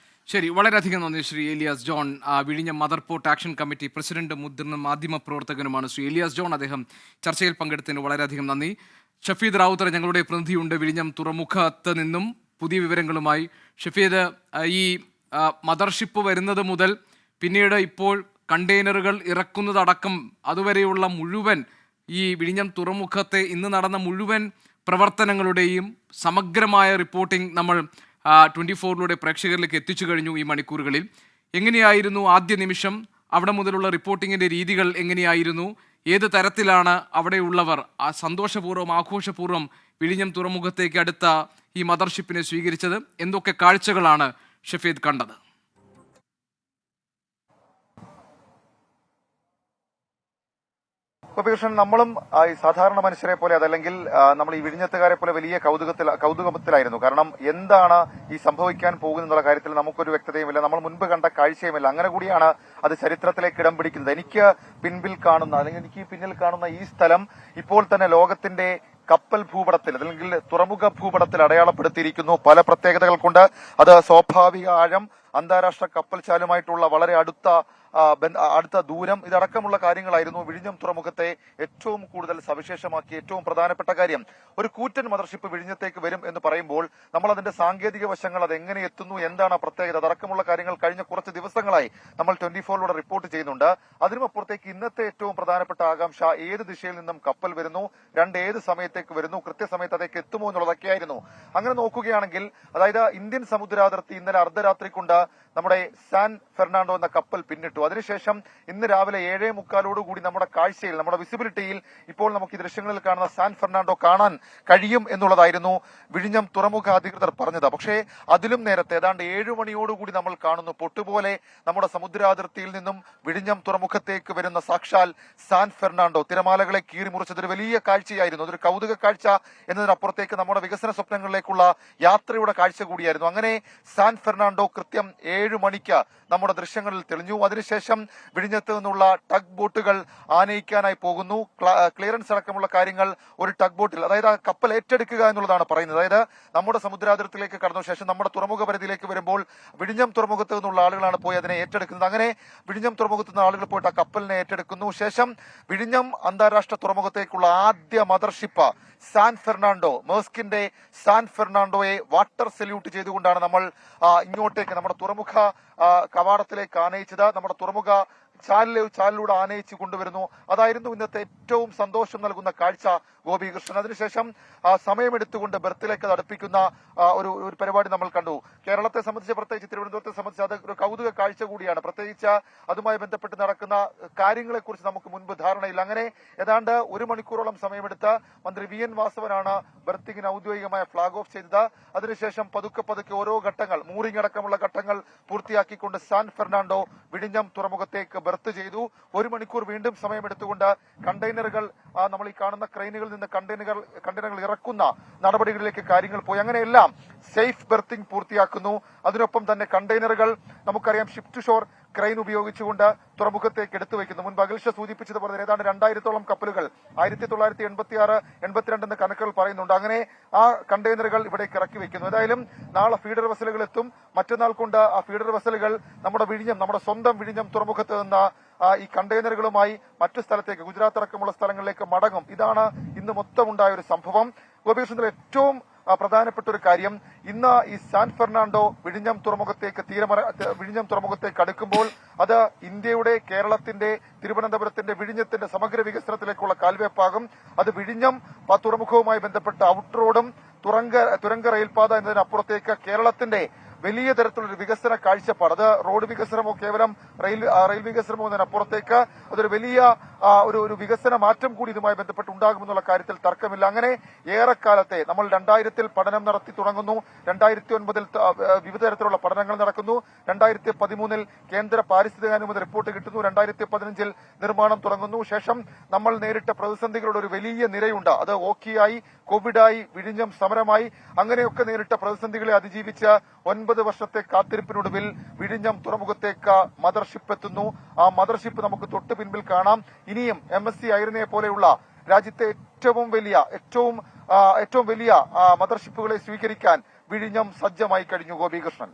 ശരി, വളരെയധികം നന്ദി ശ്രീ ഏലിയാസ് ജോൺ. വിഴിഞ്ഞം മദർ പോർട്ട് ആക്ഷൻ കമ്മിറ്റി പ്രസിഡന്റും മുതിർന്ന മാധ്യമ പ്രവർത്തകനുമാണ് ശ്രീ ഏലിയാസ് ജോൺ. അദ്ദേഹം ചർച്ചയിൽ പങ്കെടുത്തതിന് വളരെയധികം നന്ദി. ഷഫീദ് റാവുത്തർ ഞങ്ങളുടെ പ്രതിനിധിയുണ്ട് വിഴിഞ്ഞം തുറമുഖത്ത് നിന്നും പുതിയ വിവരങ്ങളുമായി. ഷഫീദ്, ഈ മദർഷിപ്പ് വരുന്നത് മുതൽ പിന്നീട് ഇപ്പോൾ കണ്ടെയ്നറുകൾ ഇറക്കുന്നതടക്കം അതുവരെയുള്ള മുഴുവൻ ഈ വിഴിഞ്ഞം തുറമുഖത്തെ ഇന്ന് നടന്ന മുഴുവൻ പ്രവർത്തനങ്ങളുടെയും സമഗ്രമായ റിപ്പോർട്ടിംഗ് നമ്മൾ 24 പ്രേക്ഷകരിലേക്ക് എത്തിച്ചു കഴിഞ്ഞു ഈ മണിക്കൂറുകളിൽ. എങ്ങനെയായിരുന്നു ആദ്യ നിമിഷം? അവിടെ മുതലുള്ള റിപ്പോർട്ടിങ്ങിൻ്റെ രീതികൾ എങ്ങനെയായിരുന്നു? ഏത് തരത്തിലാണ് അവിടെയുള്ളവർ സന്തോഷപൂർവ്വം ആഘോഷപൂർവ്വം വിഴിഞ്ഞം തുറമുഖത്തേക്ക് അടുത്ത ഈ മദർഷിപ്പിനെ സ്വീകരിച്ചത്? എന്തൊക്കെ കാഴ്ചകളാണ് ഷഫീദ് കണ്ടത്? ഗോപികൃഷ്ണൻ, നമ്മളും ഈ സാധാരണ മനുഷ്യരെ പോലെ അതല്ലെങ്കിൽ നമ്മൾ ഈ വിഴിഞ്ഞത്തുകാരെ പോലെ വലിയ കൗതുകത്തിലായിരുന്നു. കാരണം എന്താണ് ഈ സംഭവിക്കാൻ പോകുന്നുള്ള കാര്യത്തിൽ നമുക്കൊരു വ്യക്തതയുമില്ല, നമ്മൾ മുൻപ് കണ്ട കാഴ്ചയുമില്ല. അങ്ങനെ കൂടിയാണ് അത് ചരിത്രത്തിലേക്ക് ഇടം പിടിക്കുന്നത്. എനിക്ക് പിന്നിൽ കാണുന്ന ഈ സ്ഥലം ഇപ്പോൾ തന്നെ ലോകത്തിന്റെ കപ്പൽ ഭൂപടത്തിൽ അല്ലെങ്കിൽ തുറമുഖ ഭൂപടത്തിൽ അടയാളപ്പെടുത്തിയിരിക്കുന്നു. പല പ്രത്യേകതകൾ കൊണ്ട്. അത് സ്വാഭാവിക ആഴം, അന്താരാഷ്ട്ര കപ്പൽ ചാലുമായിട്ടുള്ള വളരെ അടുത്ത ദൂരം, ഇതടക്കമുള്ള കാര്യങ്ങളായിരുന്നു വിഴിഞ്ഞം തുറമുഖത്തെ ഏറ്റവും കൂടുതൽ സവിശേഷമാക്കിയ ഏറ്റവും പ്രധാനപ്പെട്ട കാര്യം. ഒരു കൂറ്റൻ മദർഷിപ്പ് വിഴിഞ്ഞത്തേക്ക് വരും എന്ന് പറയുമ്പോൾ നമ്മൾ അതിന്റെ സാങ്കേതിക വശങ്ങൾ, അത് എങ്ങനെ എത്തുന്നു, എന്താണ് പ്രത്യേകത, അതടക്കമുള്ള കാര്യങ്ങൾ കഴിഞ്ഞ കുറച്ച് ദിവസങ്ങളായി നമ്മൾ 24 റിപ്പോർട്ട് ചെയ്യുന്നുണ്ട്. അതിനുമപ്പുറത്തേക്ക് ഇന്നത്തെ ഏറ്റവും പ്രധാനപ്പെട്ട ആകാംക്ഷ ഏത് ദിശയിൽ നിന്നും കപ്പൽ വരുന്നു, ഏത് സമയത്തേക്ക് വരുന്നു, കൃത്യസമയത്ത് അതേക്ക് എത്തുമോ എന്നുള്ളതൊക്കെയായിരുന്നു. അങ്ങനെ നോക്കുകയാണെങ്കിൽ അതായത് ഇന്ത്യൻ സമുദ്രാതിർത്തി ഇന്നലെ അർദ്ധരാത്രി കൊണ്ട് നമ്മുടെ സാൻ ഫെർണാണ്ടോ എന്ന കപ്പൽ പിന്നിട്ടു. അതിനുശേഷം ഇന്ന് രാവിലെ 7:45 നമ്മുടെ കാഴ്ചയിൽ, നമ്മുടെ വിസിബിലിറ്റിയിൽ ഇപ്പോൾ നമുക്ക് ഈ ദൃശ്യങ്ങളിൽ കാണുന്ന സാൻ ഫെർണാണ്ടോ കാണാൻ കഴിയും എന്നുള്ളതായിരുന്നു വിഴിഞ്ഞം തുറമുഖ അധികൃതർ പറഞ്ഞത്. പക്ഷേ അതിലും നേരത്തെ ഏതാണ്ട് 7 മണിയോടുകൂടി നമ്മൾ കാണുന്നു പൊട്ടുപോലെ നമ്മുടെ സമുദ്രാതിർത്തിയിൽ നിന്നും വിഴിഞ്ഞം തുറമുഖത്തേക്ക് വരുന്ന സാക്ഷാൽ സാൻ ഫെർണാണ്ടോ. തിരമാലകളെ കീറിമുറിച്ചതൊരു വലിയ കാഴ്ചയായിരുന്നു. അതൊരു കൗതുക കാഴ്ച എന്നതിനപ്പുറത്തേക്ക് നമ്മുടെ വികസന സ്വപ്നങ്ങളിലേക്കുള്ള യാത്രയുടെ കാഴ്ച കൂടിയായിരുന്നു. അങ്ങനെ സാൻ ഫെർണാണ്ടോ കൃത്യം 7 മണിക്ക് നമ്മുടെ ദൃശ്യങ്ങളിൽ തെളിഞ്ഞു. അതിനുശേഷം വിഴിഞ്ഞത്ത് നിന്നുള്ള ടഗ് ബോട്ടുകൾ ആനയിക്കാനായി പോകുന്നു. ക്ലിയറൻസ് അടക്കമുള്ള കാര്യങ്ങൾ ഒരു ടഗ് ബോട്ടിൽ, അതായത് കപ്പൽ ഏറ്റെടുക്കുക എന്നുള്ളതാണ് പറയുന്നത്. അതായത് നമ്മുടെ സമുദ്രാതിർത്തിയിലേക്ക് കടന്ന ശേഷം നമ്മുടെ തുറമുഖ പരിധിയിലേക്ക് വരുമ്പോൾ വിഴിഞ്ഞം തുറമുഖത്ത് നിന്നുള്ള ആളുകളാണ് പോയി അതിനെ ഏറ്റെടുക്കുന്നത്. അങ്ങനെ വിഴിഞ്ഞം തുറമുഖത്ത് നിന്ന് ആളുകൾ പോയിട്ട് ആ കപ്പലിനെ ഏറ്റെടുക്കുന്നു. ശേഷം വിഴിഞ്ഞം അന്താരാഷ്ട്ര തുറമുഖത്തേക്കുള്ള ആദ്യ മദർഷിപ്പ് സാൻ ഫെർണാണ്ടോ, മേഴ്സ്കിന്റെ സാൻ ഫെർണാണ്ടോയെ വാട്ടർ സല്യൂട്ട് ചെയ്തുകൊണ്ടാണ് നമ്മൾ ഇങ്ങോട്ടേക്ക് നമ്മുടെ തുറമുഖ കവാടത്തിലേക്ക് ആനയിച്ചത്. നമ്മുടെ തുറമുഖ ചാലിലൂടെ ആനയിച്ചു കൊണ്ടുവരുന്നു. അതായിരുന്നു ഇന്നത്തെ ഏറ്റവും സന്തോഷം നൽകുന്ന കാഴ്ച ഗോപികൃഷ്ണൻ. അതിനുശേഷം സമയമെടുത്തുകൊണ്ട് ബെർത്തിലേക്ക് അത് അടുപ്പിക്കുന്ന ഒരു പരിപാടി നമ്മൾ കണ്ടു. കേരളത്തെ സംബന്ധിച്ച്, പ്രത്യേകിച്ച് തിരുവനന്തപുരത്തെ സംബന്ധിച്ച് അത് ഒരു കൗതുക കാഴ്ച കൂടിയാണ്. പ്രത്യേകിച്ച് അതുമായി ബന്ധപ്പെട്ട് നടക്കുന്ന കാര്യങ്ങളെക്കുറിച്ച് നമുക്ക് മുൻപ് ധാരണയില്ല. അങ്ങനെ ഏതാണ്ട് 1 മണിക്കൂറോളം സമയമെടുത്ത് മന്ത്രി VN വാസവനാണ് ബെർത്തിങ്ങിന് ഔദ്യോഗികമായ ഫ്ളാഗ് ഓഫ് ചെയ്തത്. അതിനുശേഷം പതുക്കെ ഓരോ ഘട്ടങ്ങൾ, മൂറിംഗ് അടക്കമുള്ള ഘട്ടങ്ങൾ പൂർത്തിയാക്കിക്കൊണ്ട് സാൻ ഫെർണാണ്ടോ വിഴിഞ്ഞം തുറമുഖത്തേക്ക് ബെർത്ത് ചെയ്തു. 1 മണിക്കൂർ വീണ്ടും സമയമെടുത്തുകൊണ്ട് കണ്ടെയ്നറുകൾ, നമ്മൾ ഈ കാണുന്ന ക്രെയിനുകളിൽ നിന്ന് കണ്ടെയ്നറുകൾ ഇറക്കുന്ന നടപടികളിലേക്ക് കാര്യങ്ങൾ പോയി. അങ്ങനെയെല്ലാം സേഫ് ബെർത്തിംഗ് പൂർത്തിയാക്കുന്നു. അതിനൊപ്പം തന്നെ കണ്ടെയ്നറുകൾ നമുക്കറിയാം ഷിപ്പ് ടു ഷോർ ക്രെയിൻ ഉപയോഗിച്ചുകൊണ്ട് തുറമുഖത്തേക്ക് എടുത്തു വയ്ക്കുന്നു. മുൻപ് അഖിൽഷ സൂചിപ്പിച്ചതുപോലെ ഏതാണ്ട് 2000-ഓളം കപ്പലുകൾ 1986-82 എന്ന് കണക്കുകൾ പറയുന്നുണ്ട്. അങ്ങനെ ആ കണ്ടെയ്നറുകൾ ഇവിടേക്ക് ഇറക്കി വയ്ക്കുന്നു. ഏതായാലും നാളെ ഫീഡർ വെസലുകൾ എത്തും. മറ്റന്നാൾ കൊണ്ട് ആ ഫീഡർ വെസലുകൾ നമ്മുടെ സ്വന്തം വിഴിഞ്ഞം തുറമുഖത്ത് നിന്ന് ഈ കണ്ടെയ്നറുകളുമായി മറ്റു സ്ഥലത്തേക്ക്, ഗുജറാത്ത് അടക്കമുള്ള സ്ഥലങ്ങളിലേക്ക് മടങ്ങും. ഇതാണ് ഇന്ന് മൊത്തം ഉണ്ടായ ഒരു സംഭവം. ഗോപികൃഷ്ണൻ, ഏറ്റവും പ്രധാനപ്പെട്ട ഒരു കാര്യം, ഇന്ന് ഈ സാൻ ഫെർണാണ്ടോ വിഴിഞ്ഞം തുറമുഖത്തേക്ക് അടുക്കുമ്പോൾ അത് ഇന്ത്യയുടെ, കേരളത്തിന്റെ, തിരുവനന്തപുരത്തിന്റെ, വിഴിഞ്ഞത്തിന്റെ സമഗ്ര വികസനത്തിലേക്കുള്ള കാൽവെപ്പാകും. അത് വിഴിഞ്ഞം തുറമുഖവുമായി ബന്ധപ്പെട്ട ഔട്ട് റോഡും തുരങ്ക റെയിൽപാത എന്നതിനപ്പുറത്തേക്ക് കേരളത്തിന്റെ വലിയ തരത്തിലൊരു വികസന കാഴ്ചപ്പാട്, അത് റോഡ് വികസനമോ കേവലം റെയിൽ വികസനമോ എന്നതിനപ്പുറത്തേക്ക് അതൊരു വലിയ ഒരു വികസന മാറ്റം കൂടി ഇതുമായി ബന്ധപ്പെട്ട് ഉണ്ടാകുമെന്നുള്ള കാര്യത്തിൽ തർക്കമില്ല. അങ്ങനെ ഏറെക്കാലത്തെ നമ്മൾ 2000-ൽ പഠനം നടത്തി തുടങ്ങുന്നു. 2009-ൽ വിവിധ തരത്തിലുള്ള പഠനങ്ങൾ നടക്കുന്നു. 2013-ൽ കേന്ദ്ര പാരിസ്ഥിതികാനുമതി റിപ്പോർട്ട് കിട്ടുന്നു. 2015-ൽ നിർമ്മാണം തുടങ്ങുന്നു. ശേഷം നമ്മൾ നേരിട്ട പ്രതിസന്ധികളുടെ ഒരു വലിയ നിരയുണ്ട്. അത് ഓക്കിയായി, കോവിഡായി, വിഴിഞ്ഞം സമരമായി, അങ്ങനെയൊക്കെ നേരിട്ട പ്രതിസന്ധികളെ അതിജീവിച്ച് 9 വർഷത്തെ കാത്തിരിപ്പിനൊടുവിൽ വിഴിഞ്ഞം തുറമുഖത്തേക്ക് മദർഷിപ്പ് എത്തുന്നു. ആ മദർഷിപ്പ് നമുക്ക് തൊട്ട് പിൻപിൽ കാണാം. ഇനിയും MSC ഐറിനെ പോലെയുള്ള രാജ്യത്തെ ഏറ്റവും വലിയ മദർഷിപ്പുകളെ സ്വീകരിക്കാൻ വിഴിഞ്ഞം സജ്ജമായി കഴിഞ്ഞു. ഗോപികൃഷ്ണൻ.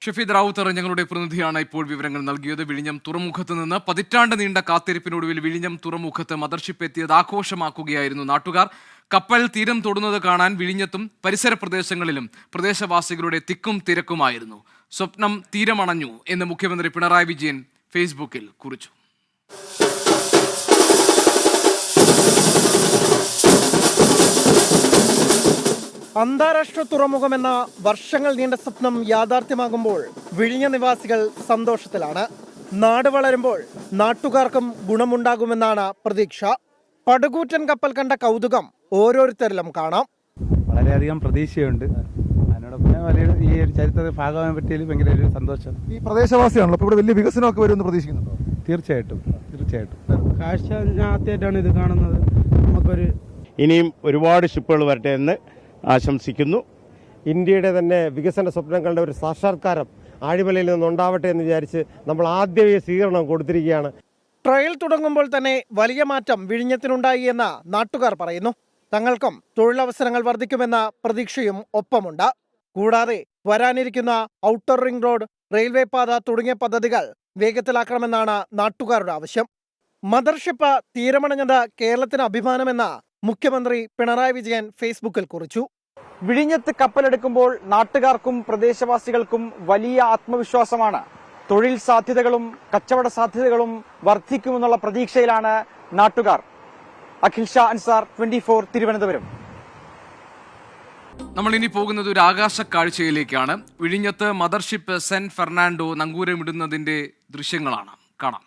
ഷഫീദ് റാവുത്തർ ഞങ്ങളുടെ പ്രതിനിധിയാണ് ഇപ്പോൾ വിവരങ്ങൾ നൽകിയത്. വിഴിഞ്ഞം തുറമുഖത്ത് നിന്ന് പതിറ്റാണ്ട് നീണ്ട കാത്തിരിപ്പിനൊടുവിൽ വിഴിഞ്ഞം തുറമുഖത്ത് മദർഷിപ്പ് എത്തിയത് ആഘോഷമാക്കുകയായിരുന്നു നാട്ടുകാർ. കപ്പൽ തീരം തൊടുന്നത് കാണാൻ വിഴിഞ്ഞത്തും പരിസര പ്രദേശങ്ങളിലും പ്രദേശവാസികളുടെ തിക്കും തിരക്കുമായിരുന്നു. സ്വപ്നം തീരമണഞ്ഞു എന്ന് മുഖ്യമന്ത്രി പിണറായി വിജയൻ ഫേസ്ബുക്കിൽ കുറിച്ചു. അന്താരാഷ്ട്ര തുറമുഖമെന്ന വർഷങ്ങൾ നീണ്ട സ്വപ്നം യാഥാർത്ഥ്യമാകുമ്പോൾ വിഴിഞ്ഞ നിവാസികൾ സന്തോഷത്തിലാണ്. നാട് വളരുമ്പോൾ നാട്ടുകാർക്കും ഗുണമുണ്ടാകുമെന്നാണ് പ്രതീക്ഷ. പടുകൂറ്റൻ കപ്പൽ കണ്ട കൗതുകം ഓരോരുത്തരിലും കാണാം. വളരെയധികം പ്രതീക്ഷയുണ്ട്. അതിനോടൊപ്പം വലിയ ഈ ഒരു ചരിത്രത്തിൽ ഭാഗമാകാൻ പറ്റിയതിൽ ഭയങ്കര ഒരു സന്തോഷം. ഈ പ്രദേശവാസിയാണല്ലോ, അപ്പോൾ ഇവിടെ വലിയ വികസനമൊക്കെ വരുമെന്ന് പ്രതീക്ഷിക്കുന്നുണ്ടോ? തീർച്ചയായിട്ടും. കാഴ്ച ഞാൻ ആദ്യമായിട്ടാണ് ഇത് കാണുന്നത്. നമുക്കൊരു ഇനിയും ഒരുപാട് ഷിപ്പുകൾ വരട്ടെ എന്ന് ആശംസിക്കുന്നു. ഇന്ത്യയുടെ തന്നെ വികസന സ്വപ്നങ്ങളുടെ ഒരു സാക്ഷാത്കാരം ആഴിമലയിൽ നിന്നുണ്ടാവട്ടെ എന്ന് വിചാരിച്ച് നമ്മൾ ആദ്യമേ സ്വീകരണം കൊടുത്തിരിക്കുകയാണ്. ട്രയൽ തുടങ്ങുമ്പോൾ തന്നെ വലിയ മാറ്റം വിഴിഞ്ഞത്തിനുണ്ടായി എന്ന് നാട്ടുകാർ പറയുന്നു. തങ്ങൾക്കും തൊഴിലവസരങ്ങൾ വർദ്ധിക്കുമെന്ന പ്രതീക്ഷയും ഒപ്പമുണ്ട്. കൂടാതെ വരാനിരിക്കുന്ന ഔട്ടർ റിംഗ് റോഡ്, റെയിൽവേ പാത തുടങ്ങിയ പദ്ധതികൾ വേഗത്തിലാക്കണമെന്നാണ് നാട്ടുകാരുടെ ആവശ്യം. മദർഷിപ്പ് തീരമണഞ്ഞത് കേരളത്തിന് അഭിമാനമെന്ന് മുഖ്യമന്ത്രി പിണറായി വിജയൻ ഫേസ്ബുക്കിൽ കുറിച്ചു. വിഴിഞ്ഞത്ത് കപ്പലെടുക്കുമ്പോൾ നാട്ടുകാർക്കും പ്രദേശവാസികൾക്കും വലിയ ആത്മവിശ്വാസമാണ്. തൊഴിൽ സാധ്യതകളും കച്ചവട സാധ്യതകളും വർദ്ധിക്കുമെന്നുള്ള പ്രതീക്ഷയിലാണ് നാട്ടുകാർ. അഖിൽ ഷാ അൻസാർ, 24 തിരുവനന്തപുരം. നമ്മൾ ഇനി പോകുന്നത് ഒരു ആകാശ കാഴ്ചയിലേക്കാണ്. വിഴിഞ്ഞത്ത് മദർഷിപ്പ് സെന്റ് ഫെർണാണ്ടോ നങ്കൂരമിടുന്നതിന്റെ ദൃശ്യങ്ങളാണ്. കാണാം.